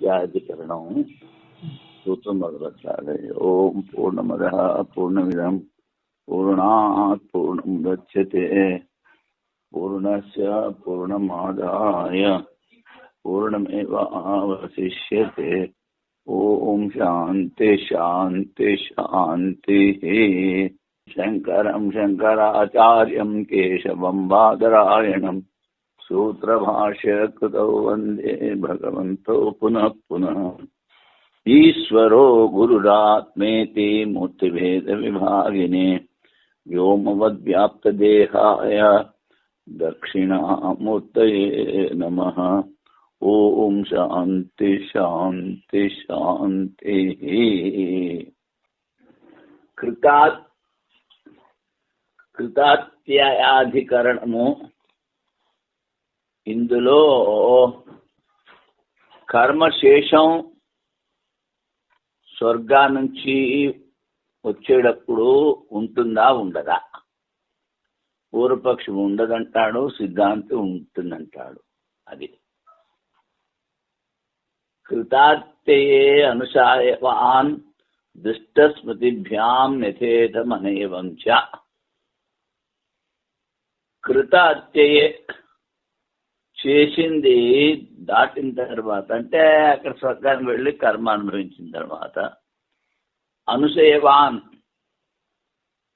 కృతాత్యాధికరణం సూత్రం మొదలెట్టాలి. ఓం పూర్ణమదః పూర్ణమిదం పూర్ణాత్ పూర్ణముదచ్యతే పూర్ణస్య పూర్ణమాదాయ పూర్ణమేవావశిష్యతే. ఓం శాంతి శాంతి శాంతి. శంకరం శంకరాచార్యం కేశవం బాదరాయణం సూత్రభాష్యకృతౌ వందే భగవంతో పునః పునః. ఈశ్వరో గురురాత్మేతి మూర్తిభేద విభాగినే వ్యోమవద్వ్యాప్తదేహాయ దక్షిణామూర్తయే నమః. ఓం శాంతి శాంతి శాంతి. కృతాత్యాధికరణము. ఇందులో కర్మశేషం స్వర్గా నుంచి వచ్చేటప్పుడు ఉంటుందా ఉండదా? పూర్వపక్షం ఉండదంటాడు, సిద్ధాంతి ఉంటుందంటాడు. అది కృతాత్యయే అనుసాయవాన్ దుష్టస్మృతిభ్యాం యథేతమనేవం చ. కృతాత్యయే చేసింది దాటిన తర్వాత, అంటే అక్కడ స్వర్గానికి వెళ్ళి కర్మ అనుభవించిన తర్వాత, అనుసేవాన్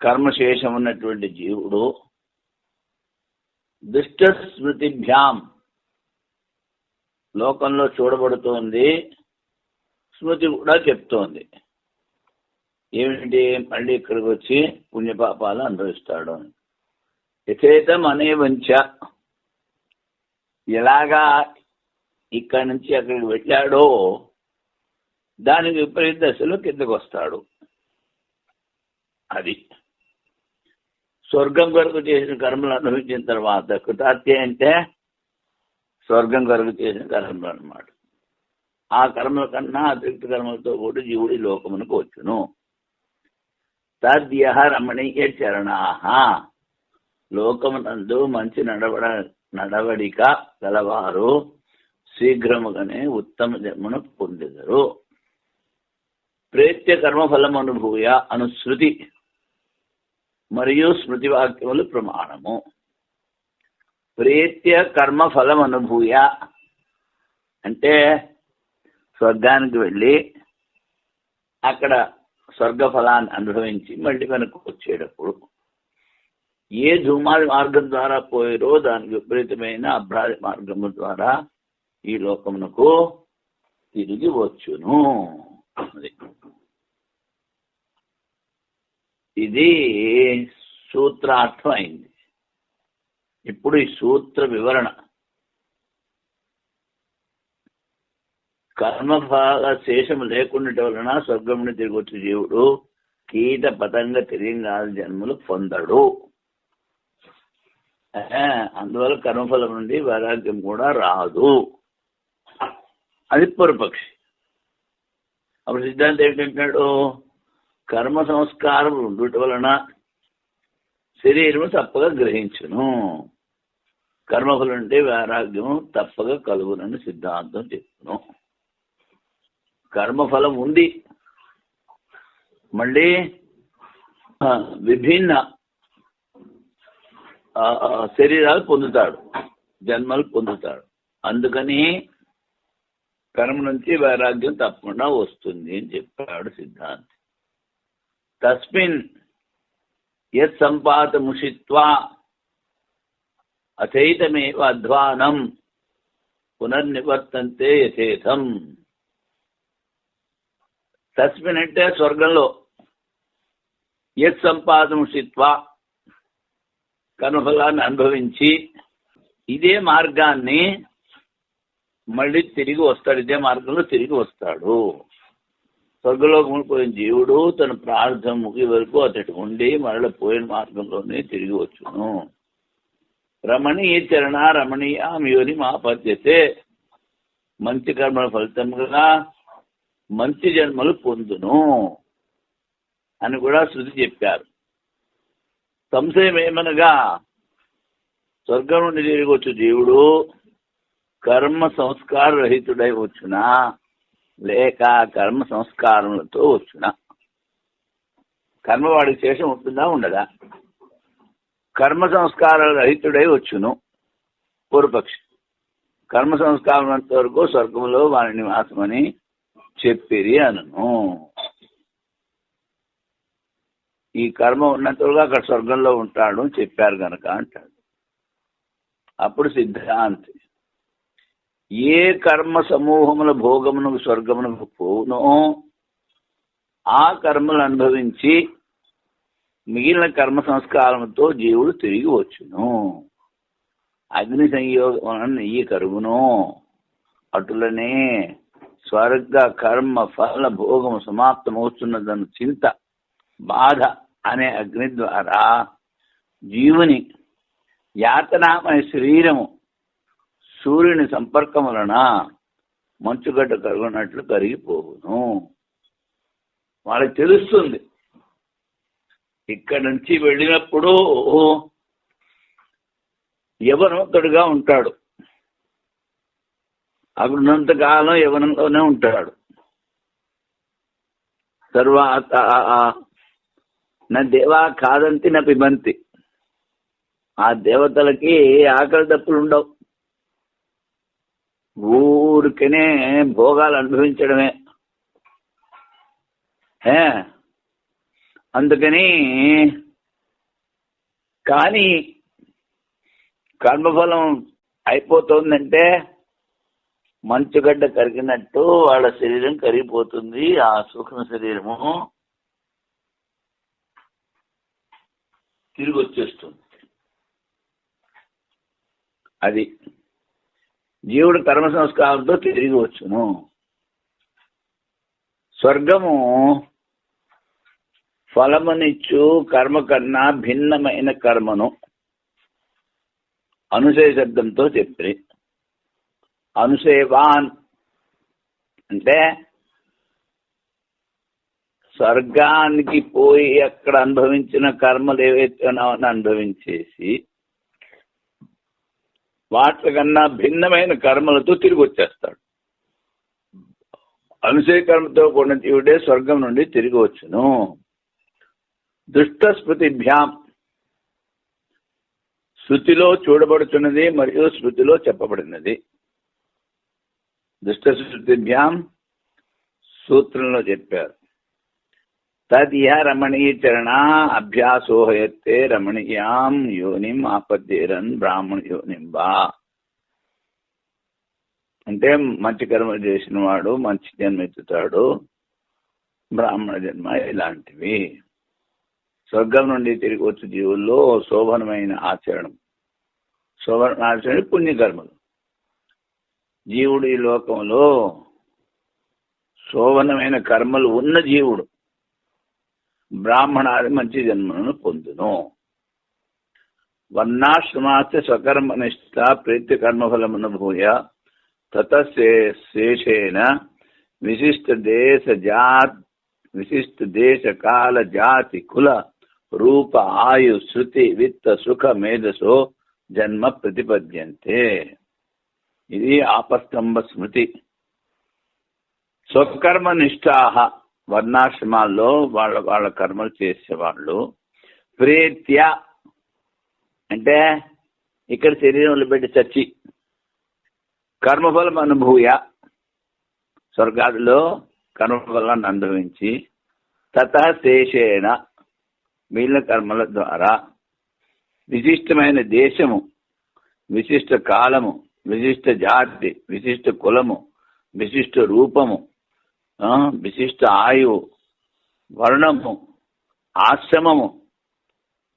కర్మశేషం ఉన్నటువంటి జీవుడు దుష్ట స్మృతిభ్యాం లోకంలో చూడబడుతోంది, స్మృతి కూడా చెప్తోంది. ఏమిటి? మళ్ళీ ఇక్కడికి వచ్చి పుణ్యపాపాలు అనుభవిస్తాడు. యథేతం అనేవంచ, ఎలాగా ఇక్కడి నుంచి అక్కడికి వెళ్ళాడో దానికి విపరీత దశలో కిందకు వస్తాడు. అది స్వర్గం కొరకు చేసిన కర్మలు అనుభవించిన తర్వాత కృతార్థ్య అంటే స్వర్గం కొరకు చేసిన కర్మలు అన్నమాట. ఆ కర్మల కన్నా అతిరిక్త కర్మలతో కూడా జీవుడి లోకమునకు వచ్చును. తద్యః రమణీయ చరణాః, లోకమునందు మంచి నడవడిక గలవారు శీఘ్రముగానే ఉత్తమ జన్మను పొందెదరు. ప్రేత్య కర్మఫలం అనుభూయ అనుశృతి మరియు స్మృతి వాక్యములు ప్రమాణము. ప్రేత్య కర్మఫలం అనుభూయ అంటే స్వర్గానికి వెళ్ళి అక్కడ స్వర్గఫలాన్ని అనుభవించి మళ్ళీ వెనక్కి వచ్చేటప్పుడు ఏ ధూమాది మార్గం ద్వారా పోయారో దానికి విపరీతమైన అభ్రాది మార్గము ద్వారా ఈ లోకమునకు తిరిగి వచ్చును. ఇది సూత్రార్థం అయింది. ఇప్పుడు ఈ సూత్ర వివరణ. కర్మఫల శేషము లేకుండా వలన స్వర్గముని తిరిగి వచ్చే జీవుడు కీట పతంగ తిరింగాది జన్మలు పొందడు. అందువల్ల కర్మఫలం నుండి వైరాగ్యం కూడా రాదు. అది పూర్వపక్షి. అప్పుడు సిద్ధాంతం ఏంటంటాడు? కర్మ సంస్కారం ఉండుట వలన శరీరము తప్పగా గ్రహించును, కర్మఫలం నుండి వైరాగ్యము తప్పగా కలుగునని సిద్ధాంతం చెప్తును. కర్మఫలం ఉంది, మళ్ళీ విభిన్న శరీరాలు పొందుతాడు, జన్మలు పొందుతాడు. అందుకని కర్మ నుంచి వైరాగ్యం తప్పకుండా వస్తుంది అని చెప్పాడు సిద్ధాంతి. తస్మిన్ యత్ సంపాతముషిత్వా అథైతమేవ అధ్వానం పునర్నివర్తంతే యథేతం. తస్మిన్ అంటే స్వర్గంలో, యత్ సంపాదముషిత్వా కర్మఫలాన్ని అనుభవించి ఇదే మార్గాన్ని మళ్ళీ తిరిగి వస్తాడు, ఇదే మార్గంలో తిరిగి వస్తాడు. స్వర్గలోకములు పోయిన జీవుడు తన ప్రార్థన ముగి వరకు అతడి ఉండి మరల పోయిన మార్గంలోనే తిరిగి వచ్చును. రమణీయ చరణ రమణీయాం యోని మాపద్యతే, మంచి కర్మల ఫలితంగా మంచి జన్మలు పొందును అని కూడా శృతి చెప్పారు. సంశయం ఏమనగా స్వర్గం నుండి తిరిగి వచ్చు జీవుడు కర్మ సంస్కార రహితుడై వచ్చునా లేక కర్మ సంస్కారములతో వచ్చునా? కర్మ వాడికి శేషం ఉంటుందా ఉండదా? కర్మ సంస్కారాల రహితుడై వచ్చును పూర్వపక్షి. కర్మ సంస్కారం అంత వరకు స్వర్గంలో వారి నివాసమని చెప్పిరి అనను. ఈ కర్మ ఉన్నంతగా అక్కడ స్వర్గంలో ఉంటాడు చెప్పారు గనక అంటాడు. అప్పుడు సిద్ధాంతి ఏ కర్మ సమూహముల భోగమునకు స్వర్గమునకు పోవునో ఆ కర్మలు అనుభవించి మిగిలిన కర్మ సంస్కారంతో జీవుడు తిరిగి వచ్చును. అగ్ని సంయోగం నెయ్యి కరుగును అటులనే స్వర్గ కర్మ ఫల భోగము సమాప్తమవుతున్నదన్న చింత బాధ అనే అగ్ని ద్వారా జీవుని యాతనామయ శరీరము సూర్యుని సంపర్కం వలన మంచుగడ్డ కరుగునట్లు కరిగిపోవును. వాళ్ళకి తెలుస్తుంది. ఇక్కడి నుంచి వెళ్ళినప్పుడు యవనవంతుడుగా ఉంటాడు, అక్కడున్నంతకాలం యవనంలోనే ఉంటాడు. తర్వాత నా దేవా కాదంతి నా పిబంతి, ఆ దేవతలకి ఆకలి తప్పులు ఉండవు, ఊరికనే భోగాలు అనుభవించడమే. అందుకని కానీ కర్మఫలం అయిపోతుందంటే మంచుగడ్డ కరిగినట్టు వాళ్ళ శరీరం కరిగిపోతుంది. ఆ సూక్ష్మ శరీరము తిరిగి వచ్చేస్తుంది. అది జీవుడు కర్మ సంస్కారంతో తిరిగి వచ్చును. స్వర్గము ఫలమునిచ్చు కర్మ కన్నా భిన్నమైన కర్మను అనుశయ శబ్దంతో చెప్పి, అనుసేవాన్ అంటే స్వర్గానికి పోయి అక్కడ అనుభవించిన కర్మలు ఏవైతే ఉన్నావని అనుభవించేసి వాటికన్నా భిన్నమైన కర్మలతో తిరిగి వచ్చేస్తాడు. అనుశయ కర్మతో కూడిన జీవుడే స్వర్గం నుండి తిరిగి వచ్చును. దుష్ట స్మృతిభ్యాం, శృతిలో చూడబడుతున్నది మరియు స్మృతిలో చెప్పబడినది. దుష్ట స్మృతిభ్యాం సూత్రంలో చెప్పారు. తదిహ రమణీయ చరణ అభ్యాసోహయత్తే రమణీయాం యోనిం ఆపద్యేరన్ బ్రాహ్మణ యోనింబా. అంటే మంచి కర్మలు చేసిన వాడు మంచి జన్మ ఎత్తుతాడు, బ్రాహ్మణ జన్మ ఇలాంటివి. స్వర్గం నుండి తిరిగి వచ్చే జీవుల్లో శోభనమైన ఆచరణం, శోభన ఆచరణ పుణ్యకర్మలు. జీవుడు ఈ లోకంలో శోభనమైన కర్మలు ఉన్న జీవుడు బ్రాహ్మణాది మంచి జన్మలను పొందును. వర్ణాశ్రమాస్య స్వకర్మనిష్ట ప్రీతి కర్మఫలమును భూయ తతశేషేణ విశిష్ట దేశ కాల జాతి కుల రూప ఆయు శృతి విత్త సుఖ మేధసో జన్మ ప్రతిపద్యంతే. ఇది ఆపస్తంభ స్మృతి. స్వకర్మనిష్టాహ వర్ణాశ్రమాల్లో వాళ్ళ కర్మలు చేసేవాళ్ళు ప్రేత్య అంటే ఇక్కడ శరీరంలో పెట్టి చచ్చి కర్మఫలం అనుభూయ స్వర్గాదిలో కర్మఫలాన్ని అనుభవించి తతః శేషేణ మిగిలిన కర్మల ద్వారా విశిష్టమైన దేశము, విశిష్ట కాలము, విశిష్ట జాతి, విశిష్ట కులము, విశిష్ట రూపము, విశిష్ట ఆయువు, వర్ణము, ఆశ్రమము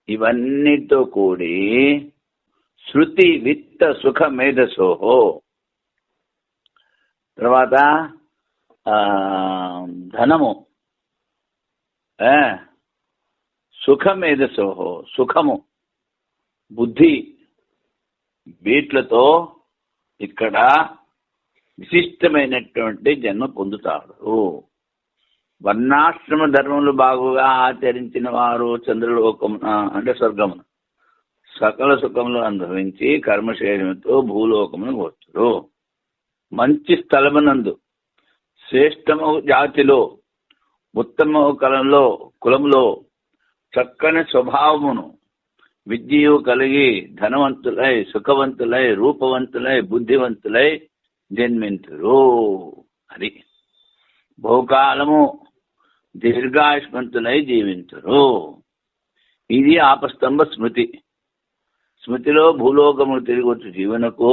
ఇవన్నిటితో కూడి శృతి విత్త సుఖ మేధసోహో, తర్వాత ధనము, సుఖ మేధసోహో సుఖము, బుద్ధి వీట్లతో ఇక్కడ విశిష్టమైనటువంటి జన్మ పొందుతాడు. వర్ణాశ్రమ ధర్మములు బాగుగా ఆచరించిన వారు చంద్రలోకమున అంటే స్వర్గమున సకల సుఖములు అనుభవించి కర్మశైలితో భూలోకమును వచ్చురు. మంచి స్థలమునందు శ్రేష్టము జాతిలో ఉత్తమ కులంలో చక్కని స్వభావమును విద్యయు కలిగి ధనవంతులై సుఖవంతులై రూపవంతులై బుద్ధివంతులై జన్మింతురు. అది బహుకాలము దీర్ఘాయుష్మంతులై జీవింతురు. ఇది ఆపస్తంభ స్మృతి. స్మృతిలో భూలోకము తిరిగి వచ్చి జీవనకు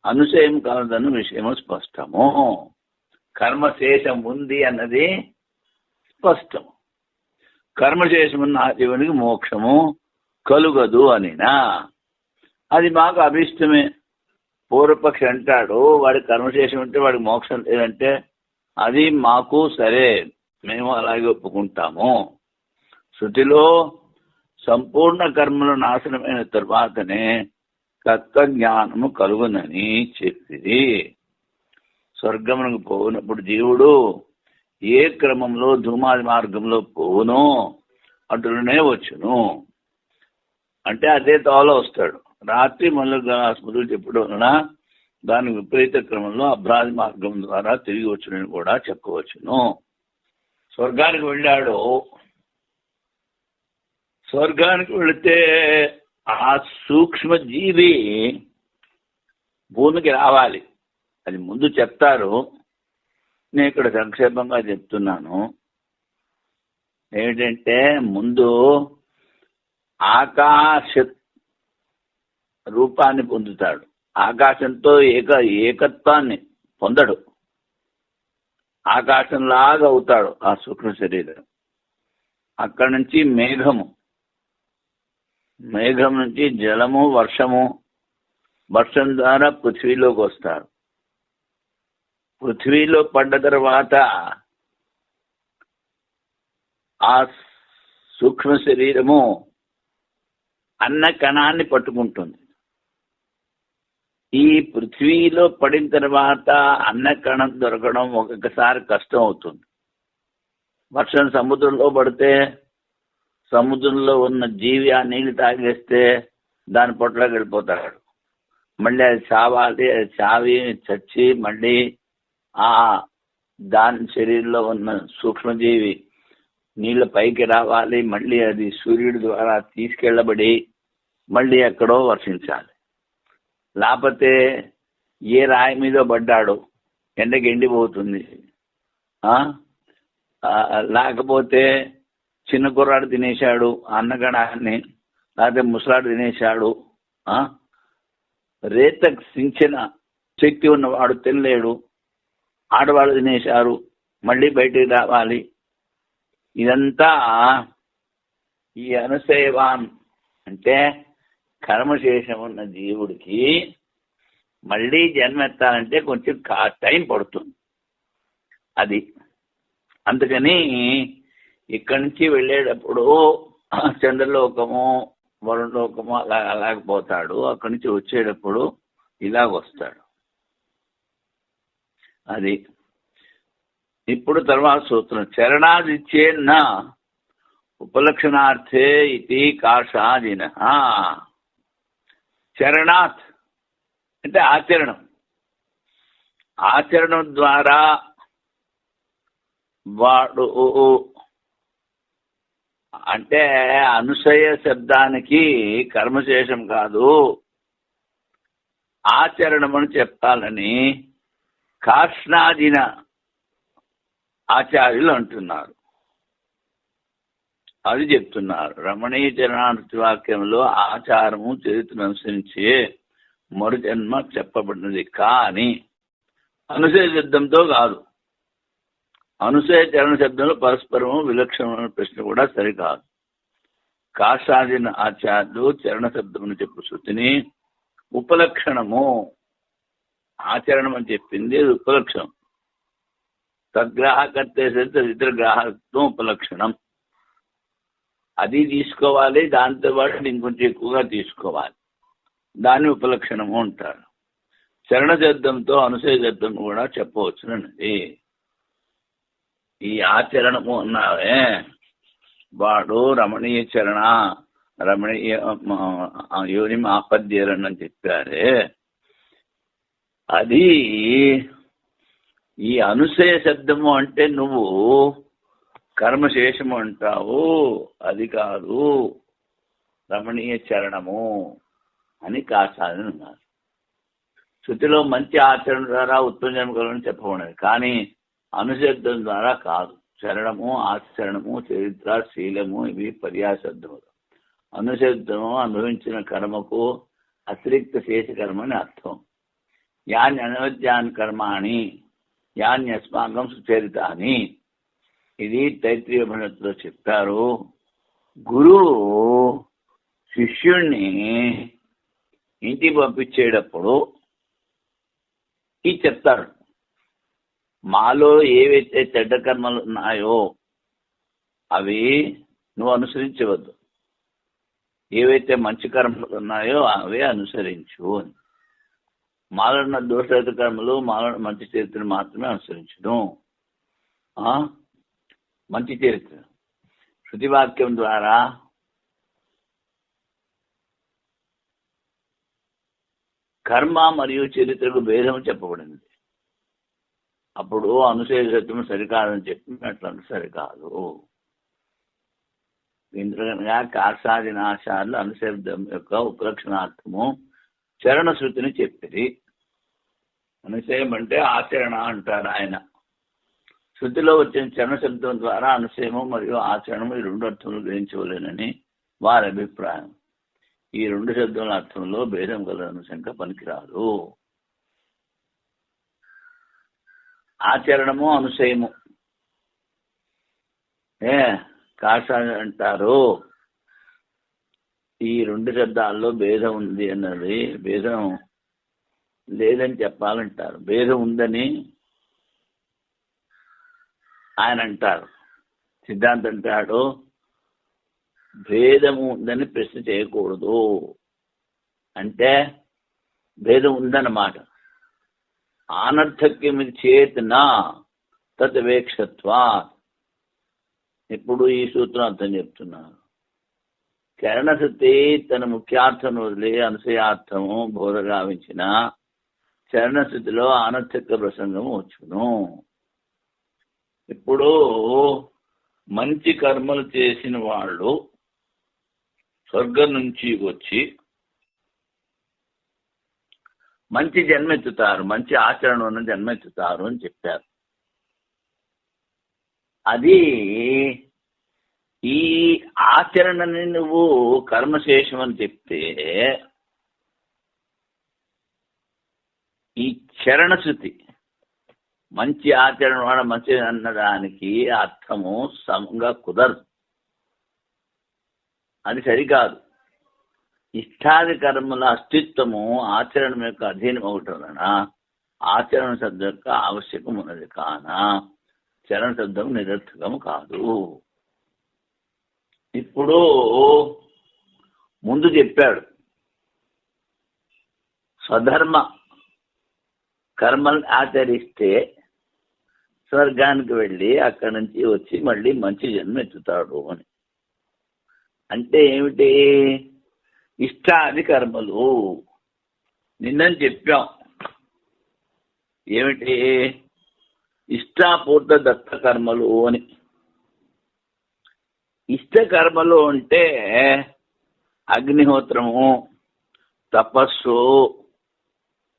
అనుశయం కలదన్న విషయము స్పష్టము. కర్మశేషం ఉంది అన్నది స్పష్టము. కర్మశేషమున్న జీవునికి మోక్షము కలుగదు అనినా అది మాకు అభిష్టమే. పూర్వపక్షి అంటాడు వాడి కర్మశేషం ఉంటే వాడికి మోక్షం లేదంటే అది మాకు సరే, మేము అలాగే ఒప్పుకుంటాము. శృతిలో సంపూర్ణ కర్మలు నాశనమైన తర్వాతనే తత్వజ్ఞానము కలుగునని చెప్పింది. స్వర్గమునకు పోయినప్పుడు జీవుడు ఏ క్రమంలో ధూమాది మార్గంలో పోవునో అటులనే వచ్చును. అంటే అదే తోవలో వస్తాడు. రాత్రి మళ్ళీ స్మృతులు చెప్పడం వలన దాని విపరీత క్రమంలో అభ్రాది మార్గం ద్వారా తిరిగి వచ్చునని కూడా చెప్పవచ్చును. స్వర్గానికి వెళ్ళాడు. స్వర్గానికి వెళితే ఆ సూక్ష్మ జీవి భూమికి రావాలి. అది ముందు చెప్తారు, నేను ఇక్కడ సంక్షేపంగా చెప్తున్నాను. ఏమిటంటే ముందు ఆకాశ రూపాన్ని పొందుతాడు. ఆకాశంతో ఏకత్వాన్ని పొందడు. ఆకాశంలాగా అవుతాడు ఆ సూక్ష్మ శరీరం. అక్కడి నుంచి మేఘం నుంచి జలము, వర్షం ద్వారా పృథ్వీలోకి వస్తాడు. పృథ్వీలో పడ్డ తర్వాత ఆ సూక్ష్మ శరీరము అన్న కణాన్ని పట్టుకుంటుంది. ఈ పృథ్వీలో పడిన తర్వాత అన్న కణం దొరకడం ఒక్కొక్కసారి కష్టం అవుతుంది. వర్షం సముద్రంలో పడితే సముద్రంలో ఉన్న జీవి ఆ నీళ్ళు తాగేస్తే దాని పొట్టలోకి వెళ్ళిపోతాడు. మళ్ళీ అది చావాలి, అది చచ్చి మళ్ళీ దాని శరీరంలో ఉన్న సూక్ష్మజీవి నీళ్ళ పైకి రావాలి. మళ్ళీ అది సూర్యుడి ద్వారా తీసుకెళ్ళబడి మళ్ళీ ఎక్కడో వర్షించాలి. లేకపోతే ఏ రాయి మీద పడ్డాడో ఎండకి ఎండిపోతుంది. లేకపోతే చిన్న కుర్రాడు తినేశాడు అన్నగణాన్ని, లేకపోతే ముసలాడు తినేశాడు. రేతకు సించిన శక్తి ఉన్నవాడు తినలేడు, ఆడవాళ్ళు తినేశారు, మళ్ళీ బయటికి రావాలి. ఇదంతా ఈ అనుసేవాన్ అంటే కర్మశేషం ఉన్న జీవుడికి మళ్ళీ జన్మెత్తాలంటే కొంచెం టైం పడుతుంది. అది అందుకని ఇక్కడి నుంచి వెళ్ళేటప్పుడు చంద్రలోకము, వరుణలోకము అలాగపోతాడు. అక్కడి నుంచి వచ్చేటప్పుడు ఇలాగొస్తాడు. అది ఇప్పుడు తర్వాత సూత్రం చరణాదిచ్చేన్న ఉపలక్షణార్థే ఇది కాషాదిన. చరణాత్ అంటే ఆచరణం ద్వారా వాడు అంటే అనుసయ శబ్దానికి కర్మశేషం కాదు, ఆచరణం అని చెప్పాలని కార్ష్ణాదిన ఆచార్యులు అంటున్నారు. అది చెప్తున్నారు. రమణీయ చరణార్థి వాక్యంలో ఆచారము చరిత్రను అనుసరించే మరుజన్మ చెప్పబడినది. కానీ అనుసయ శబ్దంతో కాదు. అనుసయ చరణ శబ్దంలో పరస్పరము విలక్షణమైన ప్రశ్న కూడా సరికాదు. కాషాదిన ఆచార్యులు చరణ శబ్దమును చెప్పు శృతిని ఉపలక్షణము, ఆచరణం అని చెప్పింది ఉపలక్షణం. తద్గ్రాహకర్తే సరిత ఇతర గ్రాహకత్వం ఉపలక్షణం. అది తీసుకోవాలి, దాంతో పాటు ఇంకొంచెం ఎక్కువగా తీసుకోవాలి. దాన్ని ఉపలక్షణము అంటారు. చరణ శబ్దంతో అనుసయ శబ్దం కూడా చెప్పవచ్చునండి. ఈ ఆచరణము అన్నావే వాడు రమణీయ చరణ, రమణీయ యోని ఆపద్యరణ అని చెప్పారే, అది ఈ అనుశయ శబ్దము అంటే నువ్వు కర్మశేషము అంటావు, అది కాదు రమణీయ చరణము అని కాసాలని ఉన్నారు. శృతిలో మంచి ఆచరణ ద్వారా ఉత్తమ జన్మ కలగని చెప్పబడినది, కానీ అనుశబ్దం ద్వారా కాదు. చరణము, ఆచరణము, చరిత్ర, శీలము ఇవి పర్యాశబ్దములు. అనుశబ్దము అనుభవించిన కర్మకు అతిరిక్త శేష కర్మ అని అర్థం. యాని అనవద్యాన్ని కర్మాణి యాని అస్మాకం సుచరితాని, ఇది తైత్రీయ ఉపనిషత్తులో చెప్పారు. గురువు శిష్యుణ్ణి ఇంటికి పంపించేటప్పుడు ఇది చెప్తారు. మాలో ఏవైతే చెడ్డ కర్మలు ఉన్నాయో అవి నువ్వు అనుసరించవద్దు, ఏవైతే మంచి కర్మలు ఉన్నాయో అవే అనుసరించు అని. మాలో ఉన్న దోషరహిత కర్మలు, మాలో మంచి చరిత్రను మాత్రమే అనుసరించడం. మంచి చరిత్ర శృతివాక్యం ద్వారా కర్మ మరియు చరిత్రకు భేదం చెప్పబడింది. అప్పుడు అనుశయ సత్యం సరికాదని చెప్పినట్లు సరికాదు. ఎందుకనగా కార్సాది నాశాలు అనుశబ్దం యొక్క ఉపలక్షణార్థము చరణ శృతిని చెప్పింది. అనుశయం అంటే ఆచరణ అంటారు ఆయన. శృతిలో వచ్చిన చరణ శబ్దం ద్వారా అనుశయము మరియు ఆచరణము ఈ రెండు అర్థములు గ్రహించవలేనని వారి అభిప్రాయం. ఈ రెండు శబ్దముల అర్థంలో భేదం కలదన్న శంక పనికిరాదు. ఆచరణము అనుశయము కాష అంటారు. ఈ రెండు శబ్దాల్లో భేదం ఉంది అన్నది భేదం లేదని చెప్పాలంటారు. భేదం ఉందని ఆయన అంటారు. సిద్ధాంతం అంటాడు భేదము ఉందని ప్రశ్న చేయకూడదు, అంటే భేదం ఉందన్నమాట. ఆనర్థక్యం చేతన తద్వేక్షత్వా. ఇప్పుడు ఈ సూత్రం అర్థం చెప్తున్నారు. చరణశృతి తన ముఖ్యార్థం వదిలి అనుశయార్థము బోధ గావించిన చరణశృతిలో ఆనర్థక్య ప్రసంగము వచ్చును. ఇప్పుడు మంచి కర్మలు చేసిన వాళ్ళు స్వర్గం నుంచి వచ్చి మంచి జన్మెత్తుతారు, మంచి ఆచరణ ఉన్న జన్మెత్తుతారు అని చెప్పారు. అది ఈ ఆచరణని నువ్వు కర్మశేషం అని చెప్తే ఈ చరణశృతి మంచి ఆచరణ వాడ మంచి అన్నదానికి అర్థము సమంగా కుదరదు, అది సరికాదు. ఇష్టాది కర్మల అస్తిత్వము ఆచరణ యొక్క అధీనం అవటం వలన ఆచరణ శబ్దం యొక్క ఆవశ్యకం ఉన్నది, కాన చరణ శబ్దం నిరర్థకము కాదు. ఇప్పుడు ముందు చెప్పాడు స్వధర్మ కర్మలు ఆచరిస్తే స్వర్గానికి వెళ్ళి అక్కడి నుంచి వచ్చి మళ్ళీ మంచి జన్మ ఎత్తుతాడు అని. అంటే ఏమిటి? ఇష్టాది కర్మలు నిన్నని చెప్పాం. ఏమిటి? ఇష్టాపూర్త దత్త కర్మలు అని. ఇష్ట కర్మలు అంటే అగ్నిహోత్రము, తపస్సు,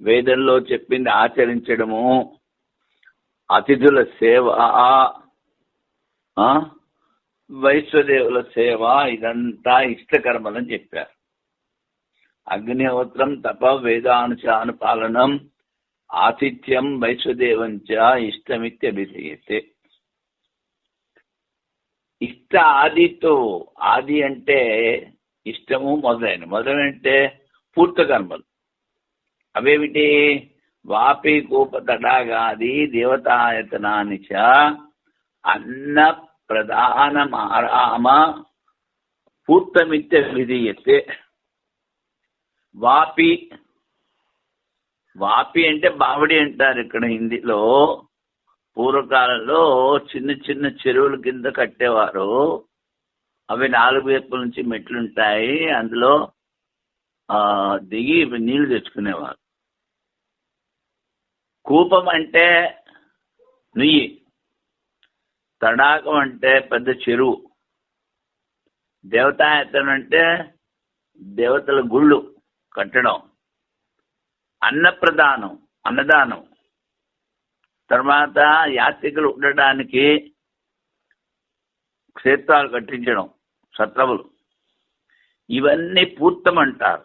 వేదంలో చెప్పింది ఆచరించడము, అతిథుల సేవ, వైశ్వదేవుల సేవ, ఇదంతా ఇష్టకర్మలని చెప్పారు. అగ్నిహోత్రం, తప, వేదానుచాను పాలనం, ఆతిథ్యం, వైశ్వదేవంచ ఇష్టమిత్యభిధీయతే. ఇష్ట ఆదితో, ఆది అంటే ఇష్టము మొదలైనంటే పూర్త కర్మలు. అవేమిటి? వాపి కూప తడాగాది దేవతాయతనాని చ అన్న ప్రధానమారామ పూర్తమిత్య విధీయతే. వాపి, వాపి అంటే బావడి అంటారు ఇక్కడ హిందీలో. పూర్వకాలంలో చిన్న చిన్న చెరువుల కింద కట్టేవారు. అవి 4 వైపుల నుంచి మెట్లుంటాయి, అందులో దిగి నీళ్లు తెచ్చుకునేవారు. కూపం అంటే నుయ్యి. తడాకం అంటే పెద్ద చెరువు. దేవతాయతనం అంటే దేవతల గుళ్ళు కట్టడం. అన్నదానం. తర్వాత యాత్రికులు ఉండడానికి క్షేత్రాలు కట్టించడం, సత్రములు. ఇవన్నీ పూర్తమంటారు.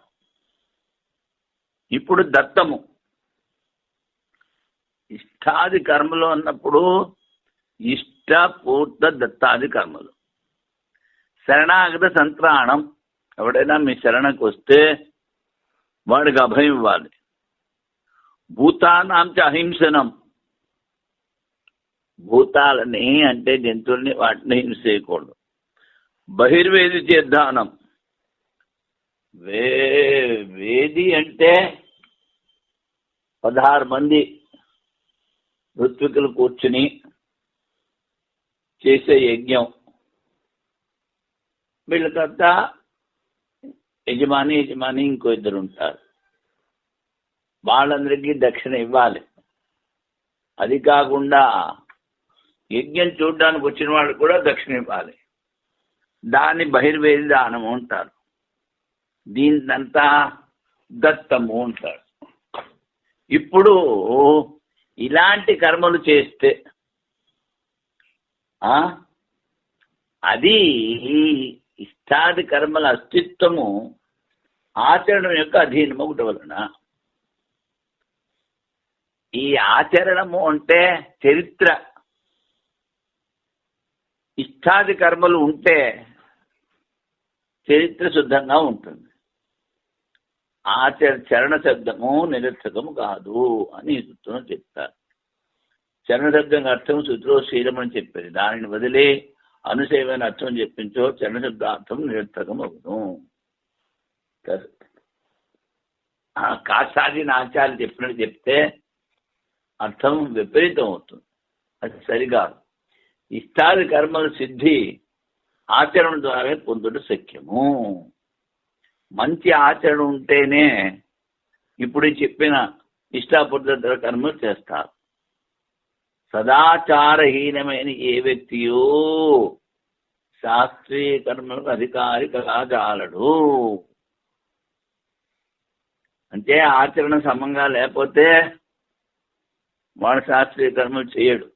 ఇప్పుడు దత్తము. ఇష్టాది కర్మలు అన్నప్పుడు ఇష్ట పూర్త దత్తాది కర్మలు. శరణాగత సంత్రాణం. ఎవడైనా మీ శరణకు వస్తే వాడికి అభయం ఇవ్వాలి. భూతానాంచ అహింసనం. భూతాలని అంటే జంతువుల్ని, వాటిని హింస చేయకూడదు. బహిర్వేది చేద్దానం. వేది అంటే 16 మంది ఋత్వికులు కూర్చుని చేసే యజ్ఞం. వీళ్ళకంతా యజమాని ఇంకో 2 ఉంటారు. వాళ్ళందరికీ దక్షిణ ఇవ్వాలి. అది కాకుండా యజ్ఞం చూడడానికి వచ్చిన వాళ్ళకి కూడా దక్షిణ ఇవ్వాలి. దాన్ని బహిర్వేది దానము అంటారు. దీన్నంతా దత్తము అంటారు. ఇప్పుడు ఇలాంటి కర్మలు చేస్తే అది ఇష్టాది కర్మల అస్తిత్వము ఆచరణ యొక్క అధీనము ఒకటి వలన. ఈ ఆచరణము అంటే చరిత్ర. ఇష్టాది కర్మలు ఉంటే చరిత్ర శుద్ధంగా ఉంటుంది. చరణ శబ్దము నిరర్థకము కాదు అని సూత్రం చెప్తారు. చరణ శబ్దం అర్థం శృతిలో శీలం అని చెప్పేది. దానిని వదిలే అనుసేవన అర్థం చెప్పించో చరణ శబ్దార్థం నిరర్థకం అవును. కాసాది నాచార్య చెప్పినట్టు చెప్తే అర్థం విపరీతం అవుతుంది. అది సరికాదు. ఇష్టాది కర్మల సిద్ధి ఆచరణ ద్వారా పొందుట శక్యము. మంచి ఆచరణ ఉంటేనే ఇప్పుడు చెప్పిన ఇష్టాపూర్త కర్మలు చేస్తారు. సదాచారహీనమైన ఏ వ్యక్తియో శాస్త్రీయ కర్మలకు అధికారి కాజాలడు. అంటే ఆచరణ సమంగా లేకపోతే వాడు శాస్త్రీయ కర్మలు చేయడు.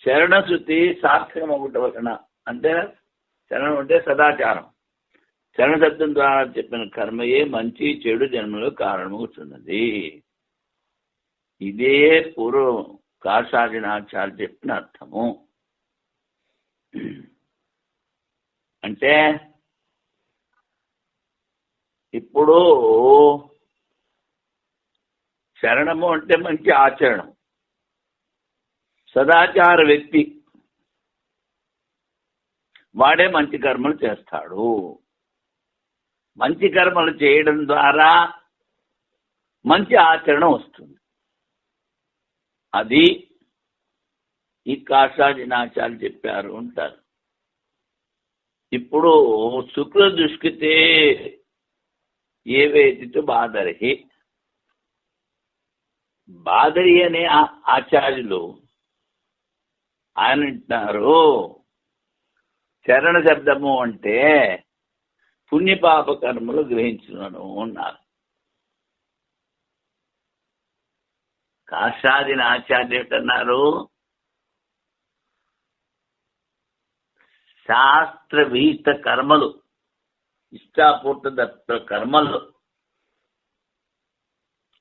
చరణశృతి సార్థకం ఒకటి వలన. అంటే చరణం అంటే సదాచారం. చరణ శబ్దం ద్వారా చెప్పిన కర్మయే మంచి చెడు జన్మలో కారణమవుతున్నది. ఇదే పూర్వం కాసాదినాచార్య చెప్పిన అర్థము. అంటే ఇప్పుడు శరణము అంటే మంచి ఆచరణం. సదాచార వ్యక్తి వాడే మంచి కర్మలు చేస్తాడు. మంచి కర్మలు చేయడం ద్వారా మంచి ఆచరణ వస్తుంది. అది ఈ కాసాదినాచార్య చెప్పారు అంటారు. ఇప్పుడు శుక్ల దుష్కృతే ఏ వేదితో బాదరి. బాదరి అనే ఆచార్యులు ఆయన అంటున్నారు, చరణ శబ్దము అంటే పుణ్యపాప కర్మలు గ్రహించున్నాను అన్నారు. కాసాదిన ఆచార్య ఏమిటన్నారు? శాస్త్ర విహిత కర్మలు, ఇష్టాపూర్త దత్త కర్మలు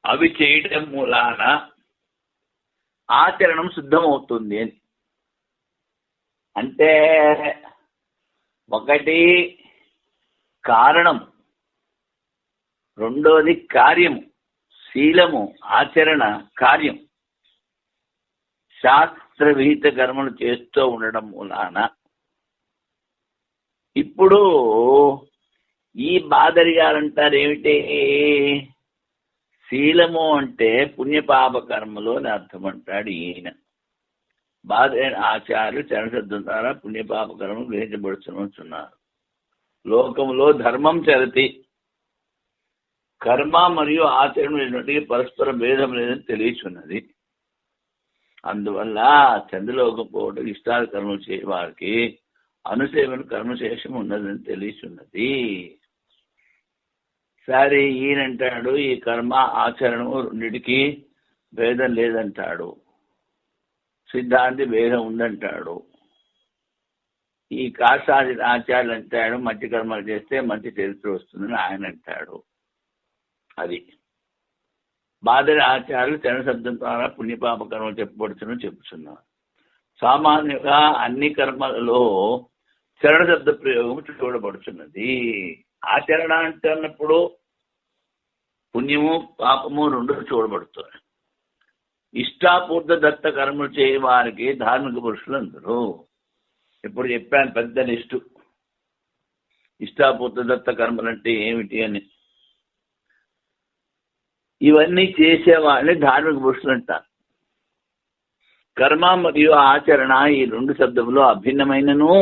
అవి చేయడం మూలాన ఆచరణం శుద్ధమవుతుంది అని. అంటే ఒకటి కారణం, రెండోది కార్యము. శీలము ఆచరణ, కార్యం. శాస్త్ర విహిత కర్మలు చేస్తూ ఉండడం మూలాన ఇప్పుడు ఈ బాదరి గారు అంటారు ఏమిటి? శీలము అంటే పుణ్యపాప కర్మలు అని అర్థం అంటాడు ఈయన. బాదరి ఆచార్యులు చరణశబ్దం ద్వారా పుణ్యపాప కర్మలు గ్రహించబడుతున్నారు. లోకంలో ధర్మం చరతి, కర్మ మరియు ఆచరణ పరస్పర భేదం లేదని తెలియచున్నది. అందువల్ల చంద్రలోకం పోవడం ఇష్టాల కర్మలు చేయ వారికి అనుసేవన కర్మశేషం ఉన్నదని తెలియచున్నది. సరే, ఈయనంటాడు ఈ కర్మ ఆచరణము రెండిటికి భేదం లేదంటాడు, సిద్ధాంతి భేదం ఉందంటాడు. ఈ కాషాది ఆచార్యులు అంటాడు మంచి కర్మలు చేస్తే మంచి చరిత్ర వస్తుందని ఆయన అంటాడు. అది బాదరి ఆచార్యులు చరణ శబ్దం ద్వారా పుణ్యపాప కర్మలు చెప్పబడుతుందని చెప్పుతున్నారు. సామాన్యంగా అన్ని కర్మలలో చరణ శబ్ద ప్రయోగం చూడబడుతున్నది. ఆచరణ అంటే అన్నప్పుడు పుణ్యము పాపము రెండు చూడబడుతున్నాయి. ఇష్టాపూర్త దత్త కర్మలు చేయ వారికి ధార్మిక పురుషులు అందరూ. ఇప్పుడు చెప్పాను పెద్ద లిస్టు. ఇష్టాపూర్త దత్త కర్మలు అంటే ఏమిటి అని. ఇవన్నీ చేసేవాళ్ళని ధార్మిక పురుషులు అంటారు. కర్మ మరియు ఆచరణ ఈ రెండు శబ్దములు అభిన్నమైనను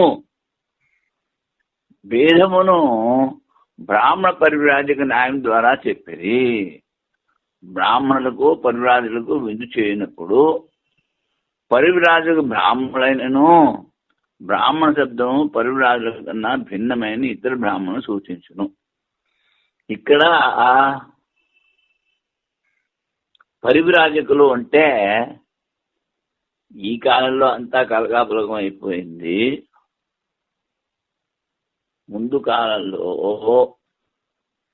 భేదమును బ్రాహ్మణ పరివ్రాజక న్యాయం ద్వారా చెప్పిరి. బ్రాహ్మణులకు పరివ్రాజకులకు విందు చేయనప్పుడు పరివ్రాజకు బ్రాహ్మణులైనను బ్రాహ్మణ శబ్దము పరివ్రాజకుల కన్నా భిన్నమైన ఇతర బ్రాహ్మణులు సూచించును. ఇక్కడ పరివ్రాజకులు అంటే ఈ కాలంలో అంతా కలగాపులగం అయిపోయింది. ముందు కాలంలో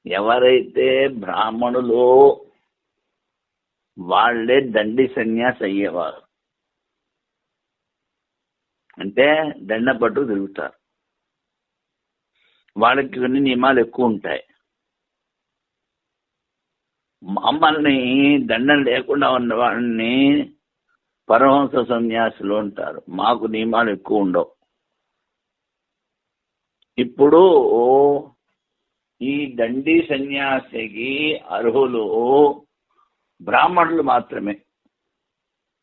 ఎవరైతే బ్రాహ్మణులు వాళ్ళే దండి సన్యాసి అయ్యేవారు. అంటే దండ పట్టు తిరుగుతారు. వాళ్ళకి కొన్ని నియమాలు ఎక్కువ ఉంటాయి. మమ్మల్ని దండం లేకుండా ఉన్న వాళ్ళని పరమహంస సన్యాసులు అంటారు. మాకు నియమాలు ఎక్కువ ఉండవు. ఇప్పుడు ఈ దండి సన్యాసికి అర్హులు బ్రాహ్మణులు మాత్రమే.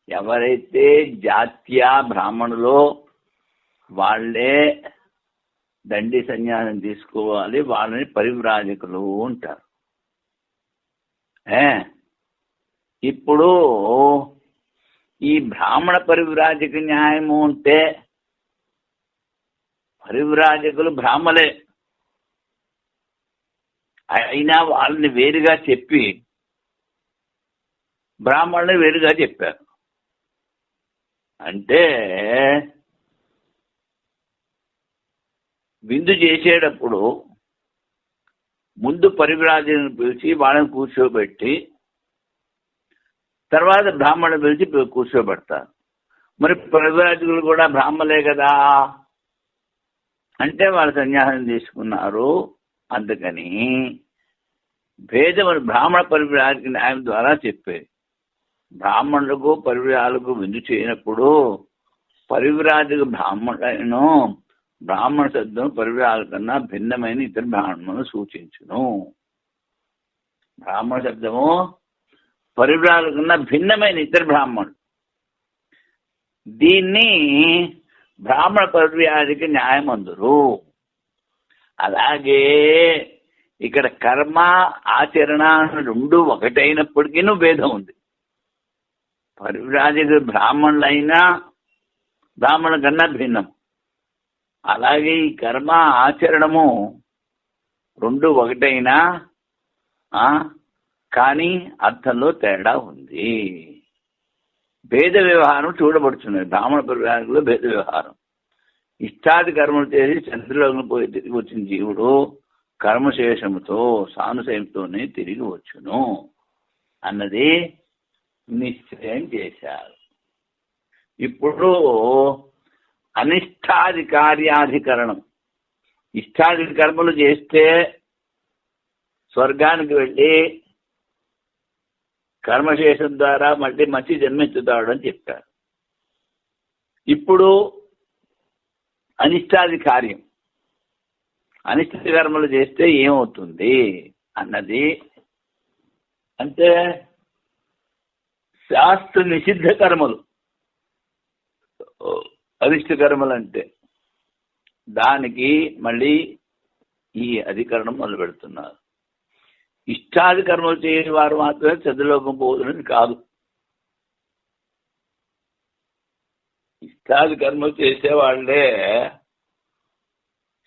ఎవరైతే జాత్య బ్రాహ్మణులో వాళ్ళే దండి సన్యాసం తీసుకోవాలి. వాళ్ళని పరివ్రాజకులు అంటారు. ఇప్పుడు ఈ బ్రాహ్మణ పరివ్రాజక న్యాయము అంటే పరివ్రాజకులు బ్రాహ్మలే అయినా వాళ్ళని వేరుగా చెప్పి బ్రాహ్మణుని వేరుగా చెప్పారు. అంటే విందు చేసేటప్పుడు ముందు పరివ్రాజకులను పిలిచి వాళ్ళని కూర్చోబెట్టి తర్వాత బ్రాహ్మణుని పిలిచి కూర్చోబెడతారు. మరి పరివ్రాజకులు కూడా బ్రాహ్మలే కదా అంటే వాళ్ళు సన్యాసం తీసుకున్నారు. అందుకని భేదములు బ్రాహ్మణ పరివ్రాజక న్యాయం ద్వారా చెప్పేది. బ్రాహ్మణులకు పరివ్రాజకులకు విందు చేయనప్పుడు పరివ్రాజక బ్రాహ్మణులను బ్రాహ్మణ శబ్దం పరివ్రాజక కన్నా భిన్నమైన ఇతర బ్రాహ్మణులను సూచించును. బ్రాహ్మణ శబ్దము పరివ్రాజక కన్నా భిన్నమైన ఇతర బ్రాహ్మణులు. దీన్ని బ్రాహ్మణ పరివ్రాజక న్యాయం అందరు. అలాగే ఇక్కడ కర్మ ఆచరణ రెండు ఒకటైనప్పటికీ భేదం ఉంది. పరివ్రాజక బ్రాహ్మణులైనా బ్రాహ్మణుల కన్నా భిన్నం. అలాగే ఈ కర్మ ఆచరణము రెండు ఒకటైనా కానీ అర్థంలో తేడా ఉంది. భేద వ్యవహారం చూడబడుతున్నది. బ్రాహ్మణ పరివ్రాజకులు భేద వ్యవహారం. ఇష్టాది కర్మలు చేసి చంద్రలోకం పోయి తిరిగి వచ్చిన జీవుడు కర్మశేషముతో సానుశయంతోనే తిరిగి వచ్చును అన్నది నిశ్చయం చేశారు. ఇప్పుడు అనిష్టాది కార్యాధికరణం. ఇష్టాది కర్మలు చేస్తే స్వర్గానికి వెళ్ళి కర్మశేషం ద్వారా మళ్ళీ మంచి జన్మించుతాడు అని చెప్పారు. ఇప్పుడు అనిష్టాది కార్యం, అనిష్ట కర్మలు చేస్తే ఏమవుతుంది అన్నది. అంటే శాస్త్ర నిషిద్ధ కర్మలు అనిష్ట కర్మలు అంటే దానికి మళ్ళీ ఈ అధికరణం మొదలు పెడుతున్నారు. ఇష్టాది కర్మలు చేయని వారు మాత్రమే చంద్రలోకం పోతున్నది కాదు. ఇష్టాది కర్మలు చేసేవాళ్ళే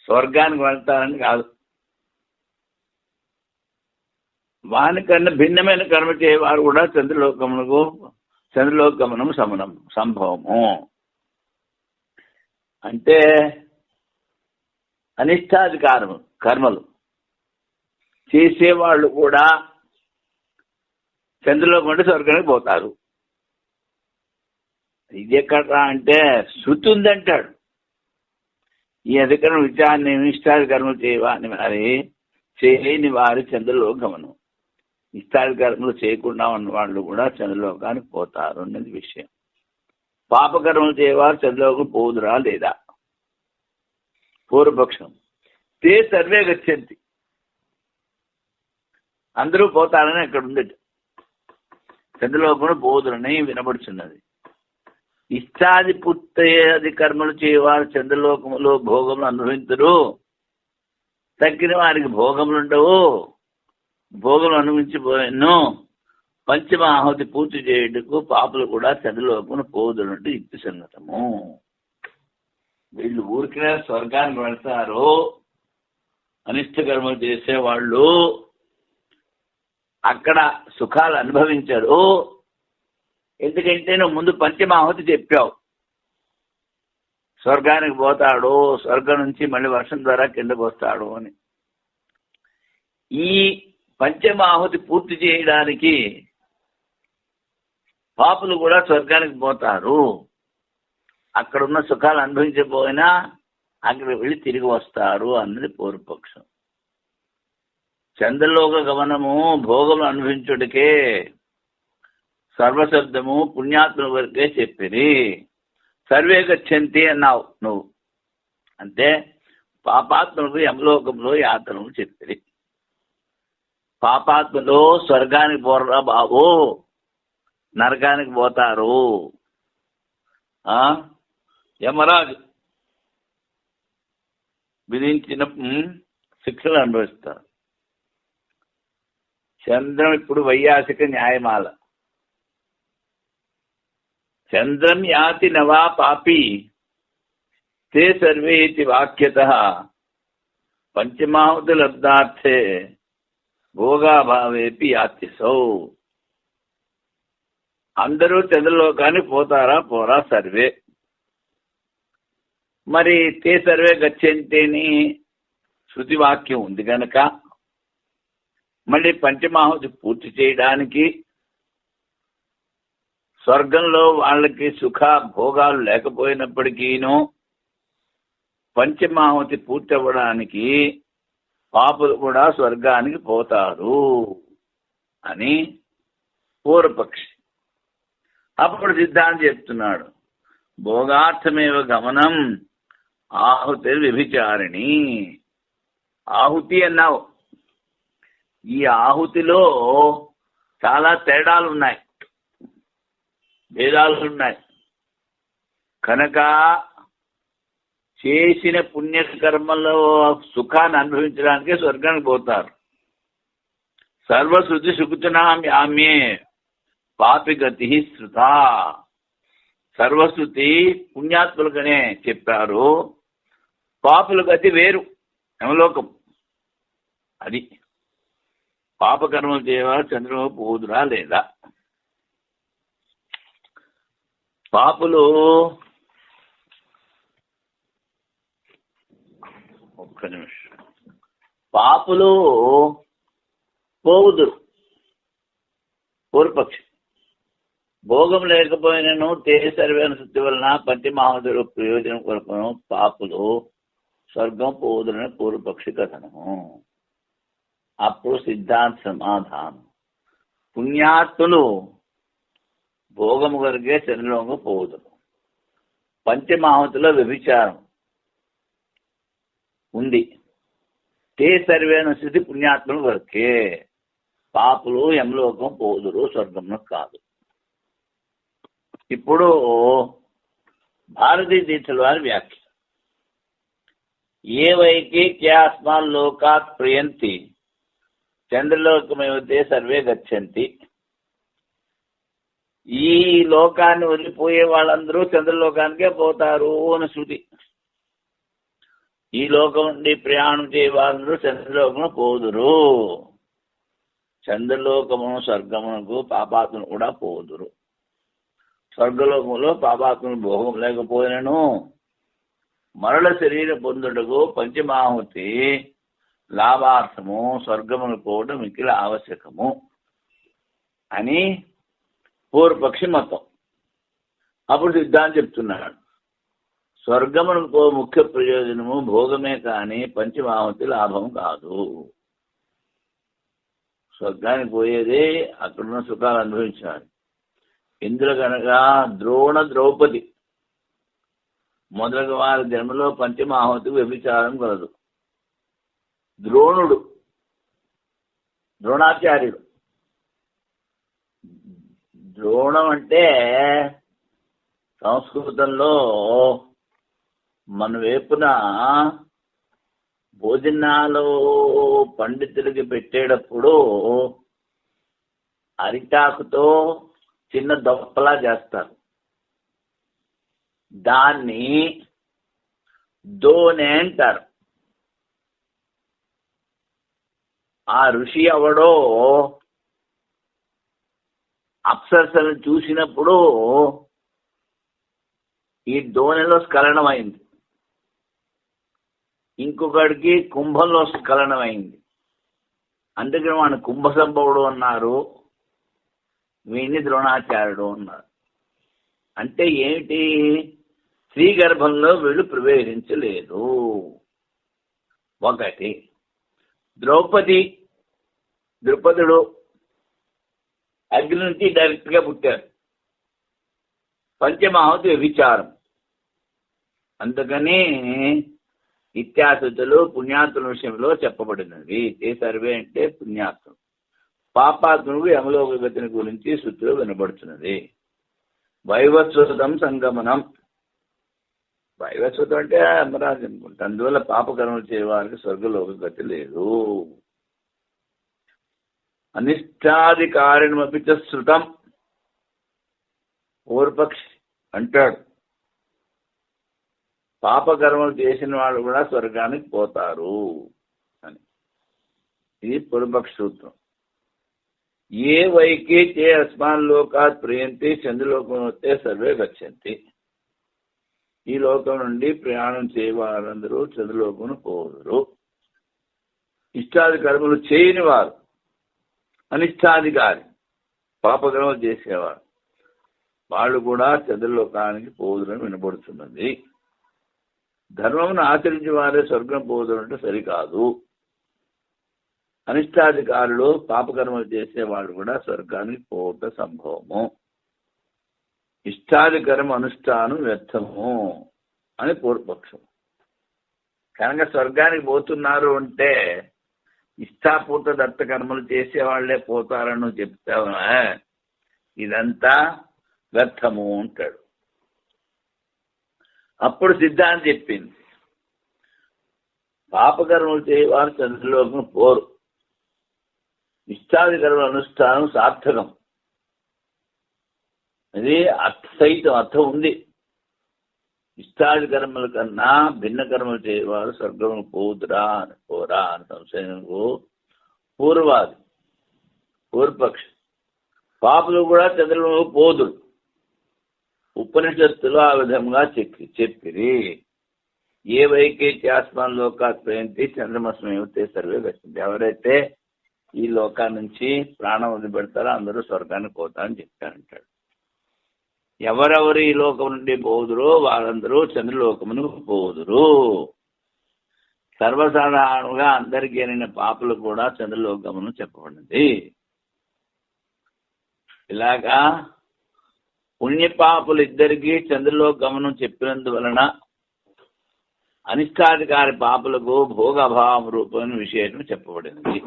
స్వర్గానికి వెళ్తారని కాదు. వానికన్నా భిన్నమైన కర్మ చేయవారు కూడా చంద్రలోక గమనం సంభవము. అంటే అనిష్టాది కర్మలు చేసేవాళ్ళు కూడా చంద్రలోకం అంటే స్వర్గానికి పోతారు. ఇది ఎక్కడ అంటే శృతి ఉందంటాడు. ఈ అధికరణ విచారణ ఇష్టాది కర్మలు చేయవాని వారి చేయని వారి చంద్రలోక గమనం. ఇష్టాది కర్మలు చేయకుండా ఉన్న వాళ్ళు కూడా చంద్రలోకానికి పోతారు అన్నది విషయం. పాపకర్మలు చేయవారు చంద్రలోకం పోదురా లేదా? పూర్వపక్షం. తే సర్వే గచ్చంతి, అందరూ పోతారని అక్కడ ఉంది. చంద్రలోకంలో పోదురని వినబడుచున్నది. ఇష్టాది పూర్తయ్యేది కర్మలు చేయవారు చంద్రలోకములో భోగములు అనుభవించరు. తగ్గిన వారికి భోగములు ఉండవు. భోగములు అనుభవించిపోయాను. పంచమాహుతి పూర్తి చేయుటకు పాపులు కూడా చంద్రలోకమును పోదురంటూ యుక్తి సంగతము. వీళ్ళు ఊరికే స్వర్గానికి వెళ్తారు. అనిష్ట కర్మలు చేసేవాళ్ళు అక్కడ సుఖాలు అనుభవించరు. ఎందుకంటే నువ్వు ముందు పంచమాహుతి చెప్పావు, స్వర్గానికి పోతాడు, స్వర్గం నుంచి మళ్ళీ వర్షం ద్వారా కిందకు వస్తాడు అని. ఈ పంచమాహుతి పూర్తి చేయడానికి పాపులు కూడా స్వర్గానికి పోతారు. అక్కడున్న సుఖాలు అనుభవించకపోయినా అక్కడికి వెళ్ళి తిరిగి వస్తారు అన్నది పూర్వపక్షం. చంద్రలోక గమనము భోగములు అనుభవించుటకే సర్వశబ్దము పుణ్యాత్మ వరకే చెప్పిరి. సర్వే గచ్చంతి అన్నావు నువ్వు. అంటే పాపాత్మలకు యమలోకంలో యాత్రలు చెప్పిరి. పాపాత్మలో స్వర్గానికి పోరా బాబు, నరకానికి పోతారు. యమరాజు విధించిన శిక్షలు అనుభవిస్తారు. చంద్రం ఇప్పుడు వైయాసిక న్యాయమాల. చంద్రం యాతి నవా పాపి తే సర్వే ఇతి వాక్యతః పంచమాహుతి లబ్ధార్థే భోగాభావేపి యాత్యసౌ. అందరూ చంద్రలోకానికి పోతారా? పోరా సర్వే. మరి తే సర్వే గచ్చంతేని శృతి వాక్యం ఉంది కనుక మళ్ళీ పంచమాహుతి పూర్తి చేయడానికి స్వర్గంలో వాళ్ళకి సుఖ భోగాలు లేకపోయినప్పటికీను పంచమాహుతి పూర్తి అవ్వడానికి పాపులు కూడా స్వర్గానికి పోతారు అని పూర్వపక్షి. అప్పుడు సిద్ధాంతం చెప్తున్నాడు, భోగార్థమేవ గమనం ఆహుతి వ్యభిచారిణి. ఆహుతి అన్నావు. ఈ ఆహుతిలో చాలా తేడాలు ఉన్నాయి, భేదాలు ఉన్నాయి. కనుక చేసిన పుణ్యకర్మల్లో సుఖాన్ని అనుభవించడానికే స్వర్గానికి పోతారు. సర్వశృతి సుకుచనామ్యామ్యే పాపి గతి శృతా. సర్వశృతి పుణ్యాత్ములుగానే చెప్పారు, పాపుల గతి వేరు, యమలోకం. అది పాపకర్మలు చేయవారు చంద్రబాబు పోదురా లేదా? పాపులు ఒక్క నిమిషం, పాపులు పోవుదురు. పూర్వపక్షి. భోగం లేకపోయినను తే సర్వేన శుద్ధి వలన పంచమాహుతులు ప్రయోజనం కొరకును పాపులు స్వర్గం పోదురని పూర్వపక్షి కథనము. అప్పుడు సిద్ధాంత సమాధానం, పుణ్యాత్ములు భోగము కొరకే చంద్రలోకం పోదురు. పంచమాహుతిలో వ్యభిచారం ఉంది. తే సర్వేన స్థితి పుణ్యాత్ముల వరకే, పాపులు యమలోకం పోదురు, స్వర్గంలో కాదు. ఇప్పుడు భారతీయ తీర్థుల వారి వ్యాఖ్య. ఏ వైకి క్యాస్మాన్ లోకాత్ ప్రియంతి చంద్రలోకమేవతే సర్వే గచ్చంతి. ఈ లోకాన్ని వదిలిపోయే వాళ్ళందరూ చంద్రలోకానికే పోతారు అని శృతి. ఈ లోకం నుండి ప్రయాణం చేయ వాళ్ళందరూ చంద్రలోకము పోదురు. చంద్రలోకమును స్వర్గమునకు పాపాత్ములు కూడా పోదురు. స్వర్గలోకంలో పాపాత్ములు భోగం లేకపోయినను మరల శరీర పొందుటకు పంచమాహుతి లాభార్థము స్వర్గమును పోవడం మిక్కిల ఆవశ్యకము అని పూర్వపక్షి మతం. అప్పుడు సిద్ధాంతం చెప్తున్నాడు, స్వర్గమునకు పో ముఖ్య ప్రయోజనము భోగమే కానీ పంచమాహుతి లాభం కాదు. స్వర్గానికి పోయేదే అక్కడున్న సుఖాలు అనుభవించాలి. ఇందులో కనుక ద్రోణ ద్రౌపది మొదలగు వారి జన్మలో పంచమాహుతికి వ్యభిచారం కలదు. ద్రోణాచార్యుడు, ద్రోణం అంటే సంస్కృతంలో మన వైపున భోజనాలు పండితులకి పెట్టేటప్పుడు అరిటాకుతో చిన్న దొప్పలా చేస్తారు. దాన్ని దోనె అంటారు. ఆ ఋషి ఎవడో అప్సరసను చూసినప్పుడు ఈ దోణిలో స్ఖలనం అయింది, ఇంకొకడికి కుంభంలో స్ఖలనం అయింది. అందుకని వాడిని కుంభ సంభవుడు అన్నారు, వీడిని ద్రోణాచార్యుడు అన్నారు. అంటే ఏమిటి? స్త్రీ గర్భంలో వీళ్ళు ప్రవేశించలేదు. ఒకటి. ద్రౌపదుడు అగ్ని నుంచి డైరెక్ట్ గా పుట్టారు. పంచమాహుతి వ్యభిచారం. అందుకని ఇత్యాసుతులు పుణ్యాత్ముల విషయంలో చెప్పబడినది. ఏ సర్వే అంటే పుణ్యాత్ములు, పాపాత్ములకు యమలోక గతిని గురించి శృతిలో వినబడుతున్నది. వైవస్వతం సంగమనం. వైవస్వతం అంటే అమరాజు అనుకుంటా. అందువల్ల పాపకర్మలు చేయవారికి స్వర్గలోక గతి లేదు. అనిష్టాధికారిణమపి చ శృతం. పూర్వపక్షి అంటాడు, పాపకర్మలు చేసిన వాళ్ళు కూడా స్వర్గానికి పోతారు అని. ఇది పూర్వపక్ష సూత్రం. ఏ వైకే చే అస్మాన్ లోకాత్ ప్రియంతి చంద్రలోకం వస్తే సర్వే గచ్చంతి. ఈ లోకం నుండి ప్రయాణం చేయవారందరూ చంద్రలోకమును పోదురు. ఇష్టాది కర్మలు చేయని వారు, అనిష్టాధికారి పాపకర్మలు చేసేవారు, వాళ్ళు కూడా చంద్రలోకానికి పోదురని వినబడుతున్నది. ధర్మమును ఆచరించే వారే స్వర్గం పోదురంటే సరికాదు. అనిష్టాధికారులు పాపకర్మలు చేసే వాళ్ళు కూడా స్వర్గానికి పోవట సంభవము. ఇష్టాధికరం అనుష్ఠానం వ్యర్థము అని పూర్వపక్షం. కనుక స్వర్గానికి పోతున్నారు అంటే ఇష్టాపూర్త దత్త కర్మలు చేసేవాళ్లే పోతారని చెప్తావా? ఇదంతా వ్యర్థము అంటాడు. అప్పుడు సిద్ధాంతం చెప్పింది, పాపకర్మలు చేయవారు చంద్రలోకం పోరు. ఇష్టాధికర్మల అనుష్ఠానం సార్థకం. అది సైతం అర్థం ఉంది. ఇష్టాది కర్మల కన్నా భిన్న కర్మలు చేయవారు స్వర్గం పోదురా అని పోరా అని సంశయంకు పూర్వవాది పూర్వపక్షి. పాపులు కూడా చంద్రలోకి పోదురు. ఉపనిషత్తులు ఆ విధంగా చెప్పిరి. ఏ వైకైతే ఆస్మాన్ లోకాత్ ప్రయంతి చంద్రమస్మేమితే సర్వే గచ్చింది. ఎవరైతే ఈ లోకాన్ని నుంచి ప్రాణం వదిలిపెడతారో అందరూ స్వర్గానికి పోతారని చెప్పారంటాడు. ఎవరెవరు ఈ లోకం నుండి పోదురో వాళ్ళందరూ చంద్రలోకమును పోదురు. సర్వసాధారణంగా అందరికీ అయిన పాపులు కూడా చంద్రలోకమును చెప్పబడింది. ఇలాగా పుణ్యపాపులు ఇద్దరికీ చంద్రలోకమును చెప్పినందువలన అనిష్టాధికారి పాపులకు భోగభావం రూపమైన విశేషం చెప్పబడినది.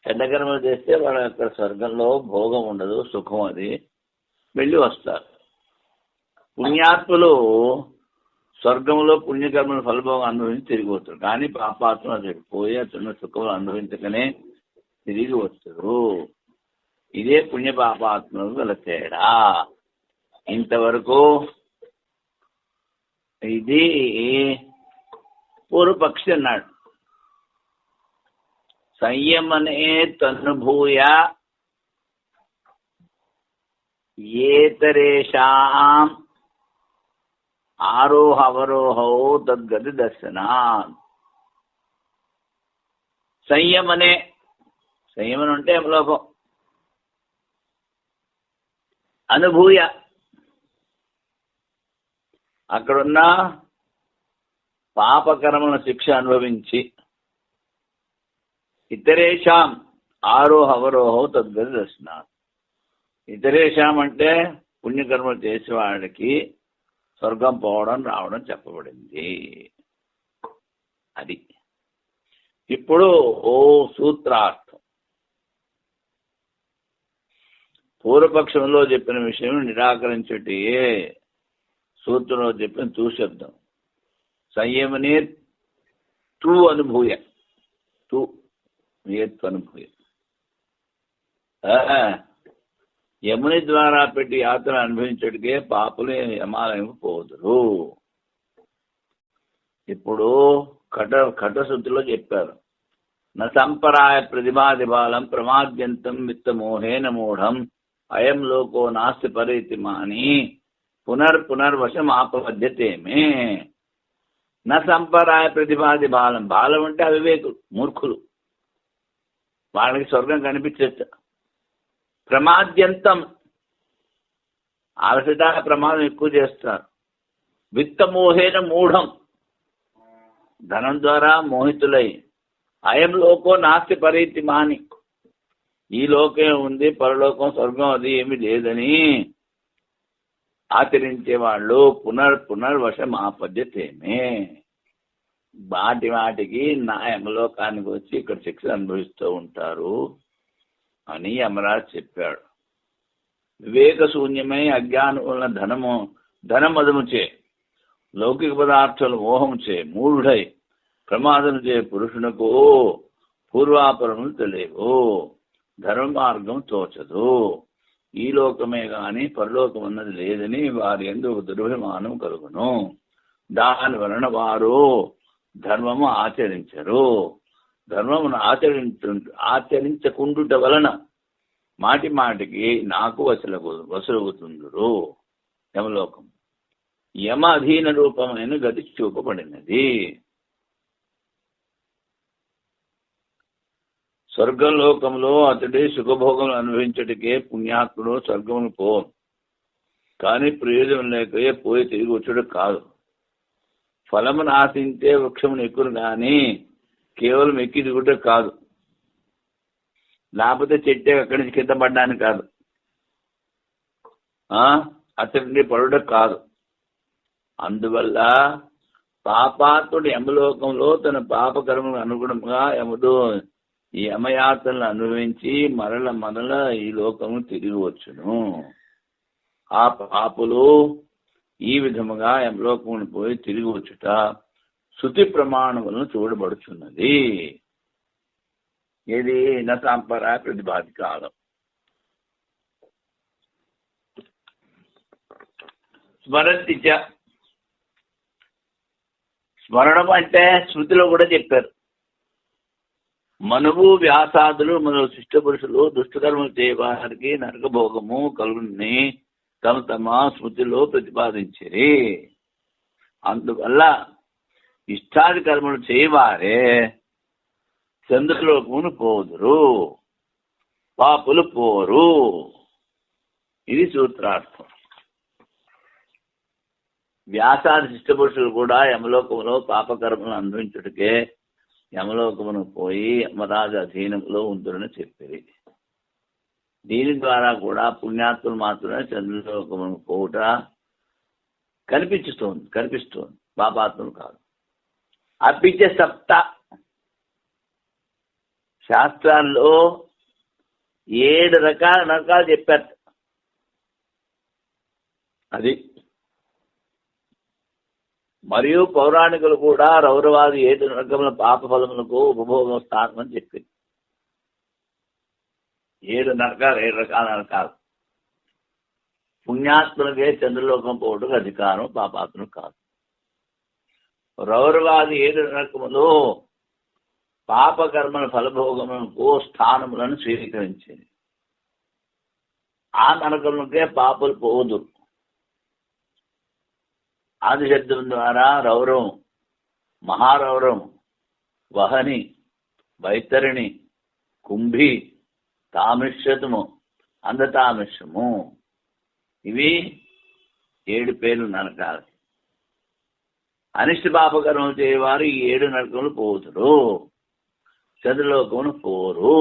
చెడ్డకర్మలు చేస్తే వాళ్ళ యొక్క స్వర్గంలో భోగం ఉండదు, సుఖం అది వెళ్ళి వస్తారు. పుణ్యాత్ములు స్వర్గంలో పుణ్యకర్మల ఫలభోగం అనుభవించి తిరిగి వస్తారు. కానీ పాపాత్మ పోయి అతను సుఖం అనుభవించకనే తిరిగి వస్తారు. ఇదే పుణ్యపాపాత్మకు గల తేడా. ఇంతవరకు ఇది పూర్వపక్షి అన్నాడు. సంయమనే తనుభూయ ఏతరేషాం ఆరోహ అవరోహో తద్గతి దర్శనాత్. సంయమనే, సంయమనం అంటే యమలోకం. అనుభూయ, అక్కడున్న పాపకర్మల శిక్ష అనుభవించి, ఇతరేషాం ఆరోహ అవరోహో తద్గతి దర్శనాత్. ఇతరేషాం అంటే పుణ్యకర్మలు చేసేవాడికి స్వర్గం పోవడం రావడం చెప్పబడింది. అది ఇప్పుడు సూత్రార్థం. పూర్వపక్షంలో చెప్పిన విషయం నిరాకరించటే సూత్రంలో చెప్పిన శబ్దం. సంయమనే తూ అనుభూయ, తూ అనుభూయ. యముని ద్వారా పెట్టి యాత్ర అనుభవించడికే పాపులు యమాలయం పోదురు. ఇప్పుడు కఠశుద్ధిలో చెప్పారు. న సంపరాయ ప్రతిభాదిబాలం ప్రమాద్యంతం విత్తమోహేన మూఢం అయం లోకో నాస్తి పరేతి మాని పునర్వశం ఆపద్యతేమే. న సంపరాయ ప్రతిభాది బాలం. బాలం అంటే అవివేకులు, మూర్ఖులు. వాళ్ళకి స్వర్గం కనిపించచ్చు. ప్రమాద్యంతం, అలసట ప్రమాదం ఎక్కువ చేస్తారు. విత్తమోహేన మూఢం, ధనం ద్వారా మోహితులై. అయం లోకో నాస్తి పరీతి మాని, ఈ లోకం ఉంది, పరలోకం స్వర్గం అది ఏమి లేదని ఆచరించే వాళ్ళు పునర్వశం ఆపద్యతేమే. వాటికి నా యమలోకానికి వచ్చి ఇక్కడ శిక్ష అనుభవిస్తూ ఉంటారు అని యమరాజు చెప్పాడు. వివేక శూన్యమై అజ్ఞానం వలన ధనమదము చే, లౌకిక పదార్థాలు మోహము చే మూఢుడై ప్రమాదం చే పురుషునకు పూర్వాపరములు తెలియవు, ధర్మ మార్గం తోచదు. ఈ లోకమే గాని పరలోకం అన్నది లేదని వారి యందు దురభిమానం కలుగును. దాని వలన వారు ధర్మము ఆచరించరు. ధర్మమును ఆచరించకుండుట వలన మాటి మాటికి నాకు వసలుగుతుందురు. యమలోకం యమ అధీన రూపమైన గతి చూపబడినది. స్వర్గలోకంలో అతడి సుఖభోగం అనుభవించటికే పుణ్యాత్ముడు స్వర్గమును పోను, కానీ ప్రయోజనం లేకపోయే పోయి తిరిగి వచ్చుడు కాదు. ఫలమును ఆశించే వృక్షమును ఎక్కును కానీ కేవలం ఎక్కి దిగుట కాదు, లేకపోతే చెట్టే అక్కడి నుంచి కింద పడ్డానికి కాదు, అతడిని పడుట కాదు. అందువల్ల పాపాత్ముడు యమలోకంలో తన పాపకర్మకు అనుగుణంగా ఈ యమయాత్రలను అనుభవించి మరల ఈ లోకము తిరిగి వచ్చును. ఆ పాపులు ఈ విధముగా యమలోకమును పోయి తిరిగి వచ్చుట శృతి ప్రమాణములను చూడబడుచున్నది. ఇది న సాంప్రదాయ ప్రతిపాది కాలం. స్మరంతి చ, స్మరణం అంటే శృతిలో కూడా చెప్పారు. మనువు వ్యాసాదులు మొదలు శిష్ట పురుషులు దుష్టకర్మలు చేయవారికి నరకభోగము కలుగుని తమ స్మృతిలో ప్రతిపాదించిరి. అందువల్ల ఇష్టాది కర్మలు చేయవారే చంద్రలోకమును పోదురు, పాపులు పోరు. ఇది సూత్రార్థం. వ్యాసాది శిష్ట పురుషులు కూడా యమలోకములో పాపకర్మలను అనుభవించుటకే యమలోకమును పోయి యమరాజు అధీనంలో ఉంటుని చెప్పిరి. దీని ద్వారా కూడా పుణ్యాత్ములు మాత్రమే చంద్రలోకమును పోవుట కనిపిస్తోంది, పాపాత్ములు కాదు. అప్పిచ్చే సప్త శాస్త్రాల్లో 7 రకాల నరకాలు చెప్పారు. అది మరియు పౌరాణికులు కూడా రౌరవాది 7 రకముల పాప ఫలములకు ఉపభోగం స్థానం అని చెప్పింది. 7 నరకాలు, 7 రకాల నరకాలు. పుణ్యాత్ములకే చంద్రలోకం పోవటం అధికారం, పాపాత్ములు కాదు. రౌరవాది 7 నరకములు పాపకర్మల ఫలభోగములకు స్థానములను స్వీకరించింది. ఆ నరకములకే పాపలు పోదు. ఆదిశబ్దం ద్వారా రౌరవం, మహారౌరవం, వహని, వైతరిణి, కుంభి, తామిశ్రతము, అందతామిశ్రము, ఇవి 7 పేర్లు నరకాలు. అనిష్ట పాపకర్మలు చేయవారు ఈ 7 నరకములు పోతురు, చంద్రలోకమును పోరు.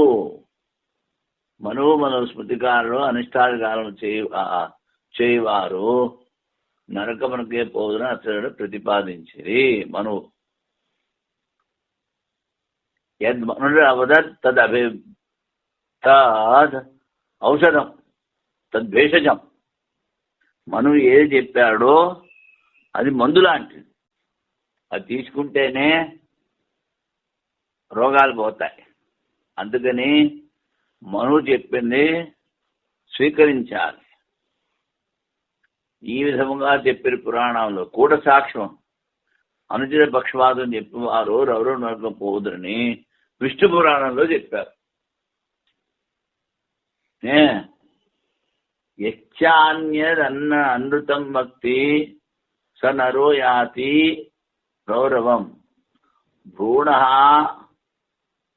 మనోస్మృతికారులు అనిష్టాధికారులు చేయవారు నరకమునకే పోదున అతడు ప్రతిపాదించిరి. మనువు యద్మనురవదత్ తద్ ఔషధం తద్భేషజం. మనువు ఏది చెప్పాడో అది మందు లాంటిది. అది తీసుకుంటేనే రోగాలు పోతాయి. అందుకని మనువు చెప్పింది స్వీకరించాలి. ఈ విధముగా చెప్పిన పురాణంలో కూడా సాక్ష్యం అనుచిత పక్షవాదం చెప్పేవారు రౌరవ నరకం పోదురని విష్ణు పురాణంలో చెప్పారు. యచ్చాన్యదన్న అనృతం భక్తి స నరో యాతి రౌరవం భ్రూణ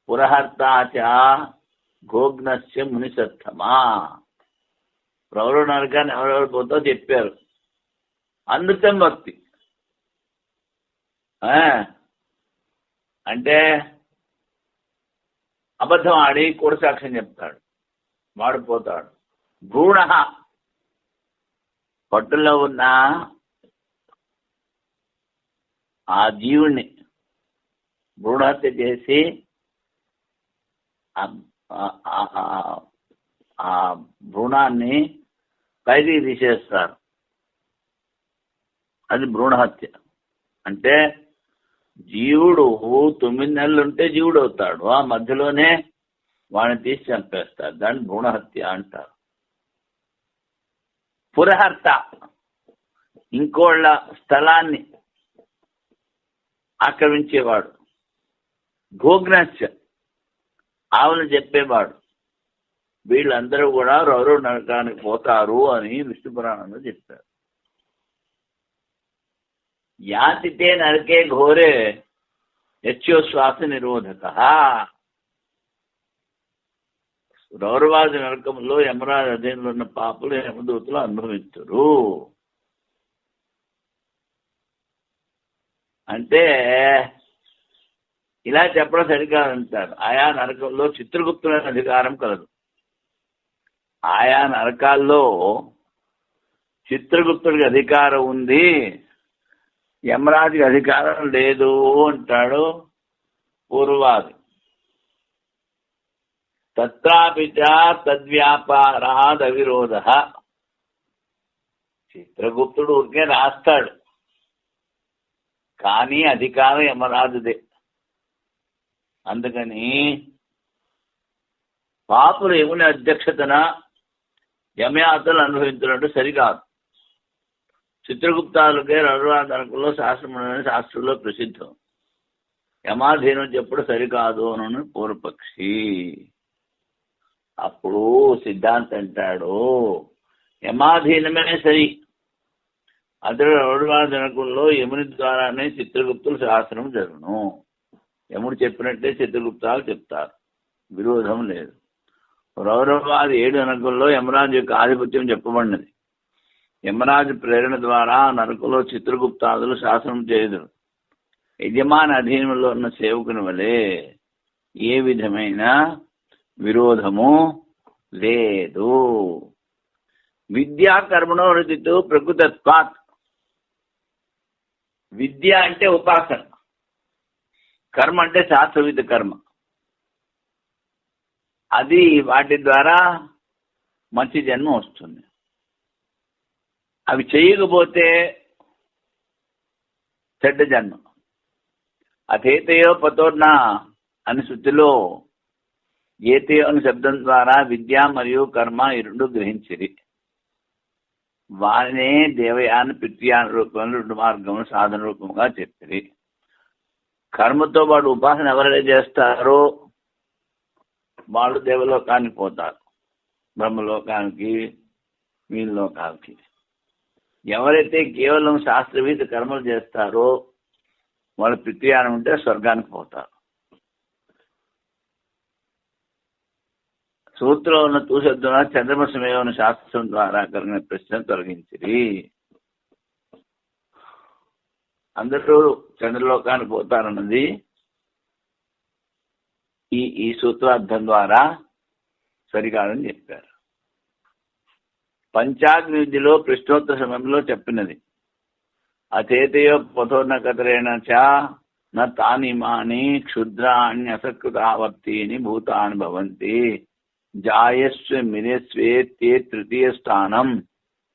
పురహర్తా చ గోగ్నస్య మునిసత్తమా. రౌరవ నరకాన్ని ఎవరెవరు పోతో చెప్పారు. అనృతం భక్తి అంటే అబద్ధం ఆడి కూడా సాక్ష్యం చెప్తాడు, వాడు పోతాడు. భ్రూణ పట్టులో ఉన్న ఆ జీవుణ్ణి భ్రూణహత్య చేసి ఆ భ్రూణాన్ని పైకి తీసేస్తారు. అది భ్రూణహత్య. అంటే జీవుడు 9 నెలలు ఉంటే జీవుడు అవుతాడు, ఆ మధ్యలోనే వాడిని తీసి చంపేస్తారు. దాన్ని భ్రూణహత్య అంటారు. పురహర్త ఇంకోళ్ళ స్థలాన్ని ఆక్రమించేవాడు. గోగ్నస్య ఆవులు చెప్పేవాడు. వీళ్ళందరూ కూడా రౌరవ నరకానికి పోతారు అని విష్ణు పురాణంలో చెప్పారు. యాతితే నరకే ఘోరే యశ్యోశ్వాస నిరోధక. రౌరవాది నరకంలో యమరాజు అధీనంలో ఉన్న పాపులు యమదూతలు అనుభవిస్తారు. అంటే ఇలా చెప్పడం సరికాదంటారు. ఆయా నరకంలో చిత్రగుప్తుడైన అధికారం కలదు. ఆయా నరకాల్లో చిత్రగుప్తుడికి అధికారం ఉంది, యమరాజుకి అధికారం లేదు అంటాడు పూర్వవాది. తత్రాపి తద్వ్యాపారాద్ అవిరోధ. చిత్రగుప్తుడు ఊరికే రాస్తాడు, కానీ అధికారం యమరాజుదే. అందుకని పాపులు యముని అధ్యక్షతన యమయాతలు అనుభవించినట్టు సరికాదు. చిత్రగుప్తాలకే రౌరవాదనకుల్లో శాస్త్రంలో ప్రసిద్ధం. యమాధీనం చెప్పుడు సరికాదు అని పూర్వపక్షి. అప్పుడు సిద్ధాంతం అంటాడు యమాధీనమే సరి. అతడు రౌరవాదనకుల్లో యముని ద్వారానే చిత్రగుప్తులు శాస్త్రం జరుగును. యముడు చెప్పినట్టే చిత్రగుప్తాలు చెప్తారు, విరోధం లేదు. రౌరవాది 7 నరకుల్లో యమరాజు యొక్క ఆధిపత్యం చెప్పబడినది. యమరాజు ప్రేరణ ద్వారా నరకులో చిత్రగుప్తాదులు శాసనం చేయదు. యజమాని అధీనంలో ఉన్న సేవకుని వలె ఏ విధమైన విరోధము లేదు. విద్యా కర్మణో రచితో ప్రకృతత్వాత్. విద్య అంటే ఉపాసన, కర్మ అంటే శాస్త్రవిధ కర్మ. అది వాటి ద్వారా మంచి జన్మ వస్తుంది. అవి చేయకపోతే చెడ్డ జన్మ. అథేతయో పతోర్నా అని శృతిలో ఏతే అను శబ్దం ద్వారా విద్య మరియు కర్మ ఈ రెండు గ్రహించిరి. వారినే దేవయాన పిత్యాన రూపంలో రెండు మార్గములు సాధన రూపంగా చెప్పిరి. కర్మతో పాటు ఉపాసన ఎవరైతే చేస్తారో వాళ్ళు దేవలోకానికి పోతారు, బ్రహ్మలోకానికి, వీళ్ళలోకానికి. ఎవరైతే కేవలం శాస్త్రవిధ కర్మలు చేస్తారో వాళ్ళ పిత్యానం ఉంటే స్వర్గానికి పోతారు. సూత్రంలో ఉన్న తూశబ్దం చంద్రమసమేమన్న శాస్త్రం ద్వారా కలిగిన ప్రశ్న తొలగించిరి. అందరూ చంద్రలోకానికి పోతారన్నది ఈ సూత్రార్థం ద్వారా సరికాదని చెప్పారు. పంచాగ్ని విద్యలో ప్రశ్నోత్తర సమయంలో చెప్పినది అచేతయో పథోర్ణ కతరేణ చ న తానిమాని క్షుద్రాణ్య అసకృతావర్తీని భూతాని భవంతి జాయస్వ మినేస్వే తే తృతీయ స్థానం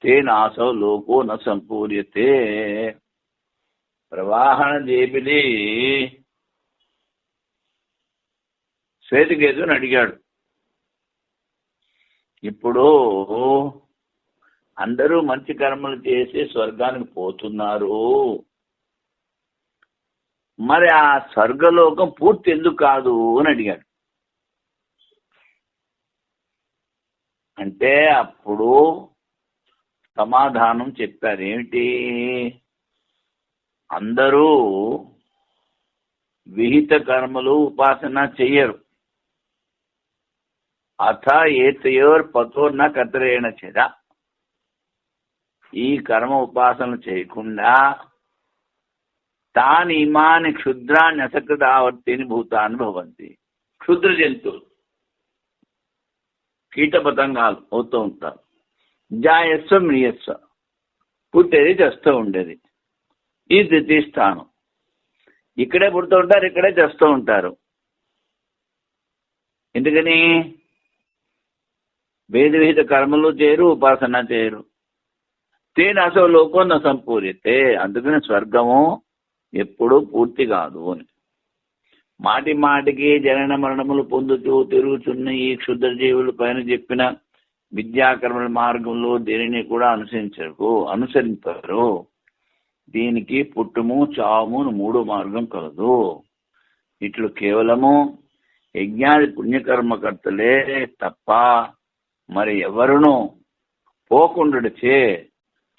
తే నాసౌ లోకో న సంపూర్యతే. ప్రవాహన జేబిలి శ్వేతకేతుని అడిగాడు, ఇప్పుడు అందరూ మంచి కర్మలు చేసి స్వర్గానికి పోతున్నారు, మరి ఆ స్వర్గలోకం పూర్తి ఎందుకు కాదు అని అడిగాడు. అంటే అప్పుడు సమాధానం చెప్పారు. ఏమిటి? అందరూ విహిత కర్మలు ఉపాసన చెయ్యరు. అథ ఏతయోర్ పతోర్న కతరేణ చెద, ఈ కర్మ ఉపాసన చేయకుండా తాని ఇమాని క్షుద్రాన్ని అసకృతావర్తిని భూతాన్ని భవంతి. క్షుద్ర జంతువులు, కీట పతంగాలు అవుతూ ఉంటారు. జాయస్వ మ్రియస్వ, పుట్టేది చేస్తూ ఉండేది. ఈ ద్వితీయ స్థానం. ఇక్కడే పుడుతూ ఉంటారు, ఇక్కడే చేస్తూ ఉంటారు. ఎందుకని? వేద విహిత కర్మలు చేయరు, ఉపాసన చేయరు. తేన అసలు లోకం న సంపూర్యతే, అందుకని స్వర్గము ఎప్పుడూ పూర్తి కాదు అని. మాటి మాటికి జనన మరణములు పొందుతూ తిరుగుతున్న ఈ క్షుద్ర జీవుల పైన చెప్పిన విద్యాకర్మల మార్గంలో దేనిని కూడా అనుసరింపరు. దీనికి పుట్టుము చావుము మూడో మార్గం కలదు. ఇట్లు కేవలము యజ్ఞాది పుణ్యకర్మకర్తలే తప్ప మరి ఎవరునూ పోకుండాచే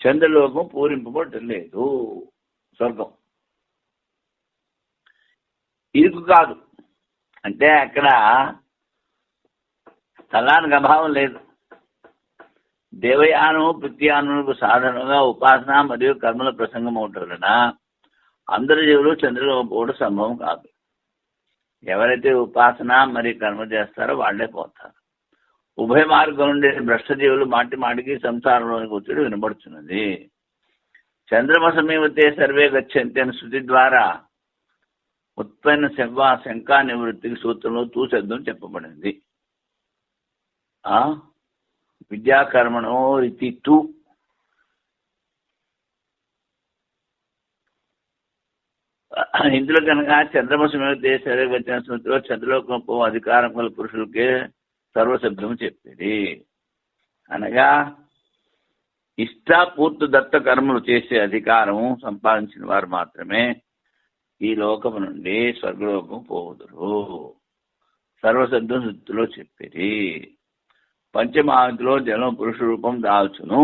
చంద్రలోకం పూరింపబడలేదు. స్వర్గం ఇరుకు కాదు. అంటే అక్కడ స్థలానికి అభావం లేదు. దేవయానము ప్రత్యానములకు సాధనగా ఉపాసన మరియు కర్మల ప్రసంగం అవుతుందన అందరి జీవులు చంద్రలోకం పోవడం సంభవం కాదు. ఎవరైతే ఉపాసన మరియు కర్మ చేస్తారో వాళ్లే పోతారు. ఉభయ మార్గం నుండి భ్రష్ట జీవులు మాటి మాటికి సంసారంలోనికి వచ్చి వినబడుతున్నది. చంద్రమసమేవతే సర్వే గచ్చంతి అనే శృతి ద్వారా ఉత్పన్న శంకా నివృత్తికి సూత్రంలో తూశబ్దం చెప్పబడింది. విద్యాకర్మణో రితి తు. ఇందులో కనుక చంద్రమసమేవతే సర్వే గచ్చన స్మృతిలో చంద్రలోకం పో అధికారం గల పురుషులకే సర్వశబ్దం చెప్పేది. అనగా ఇష్టాపూర్తి దత్త కర్మలు చేసే అధికారము సంపాదించిన వారు మాత్రమే ఈ లోకము నుండి స్వర్గలోకం పోవుదురు. సర్వశబ్దం శృతిలో చెప్పేది. పంచమహావిధిలో జనం పురుష రూపం దాల్చును.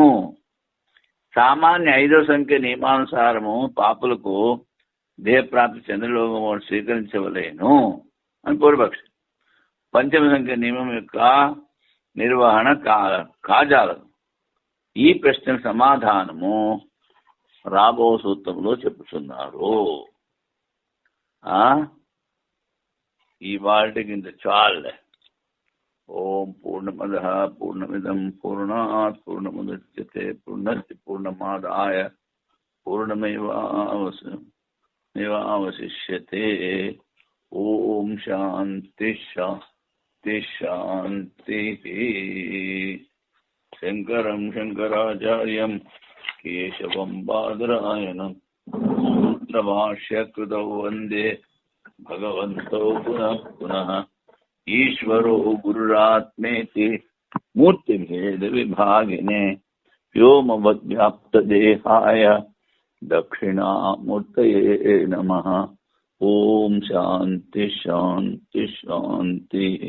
సామాన్య 5వ సంఖ్య నియమానుసారము పాపులకు దేహప్రాప్తి చంద్రలోకం స్వీకరించవలేను అని పూర్వపక్షి. పంచమ సంఖ్య నియమం యొక్క నిర్వహణ కాజాలదు. ఈ ప్రశ్న సమాధానము రాబో సూత్రంలో చెప్పుతున్నారు. ఈ వాటికి ఇంత చాలే. ఓం పూర్ణమద పూర్ణమిదం పూర్ణాత్ పూర్ణముదచ్యతే పూర్ణస్య పూర్ణమాదాయ పూర్ణమేవావశిష్యతే. ఓం శాంతి శాంతి శాంతి. శంకరం శంకరాచార్యం కేశవం బాదరాయణం సూత్రభాష్యకృతౌ వందే భగవంతో పునః పునః. ईश्वरो गुरुरात्मेति मूर्तिभेद विभागिने व्योमवद्व्याप्तदेहाय दक्षिणामूर्तये नमः। ओम शांति शांति शांति।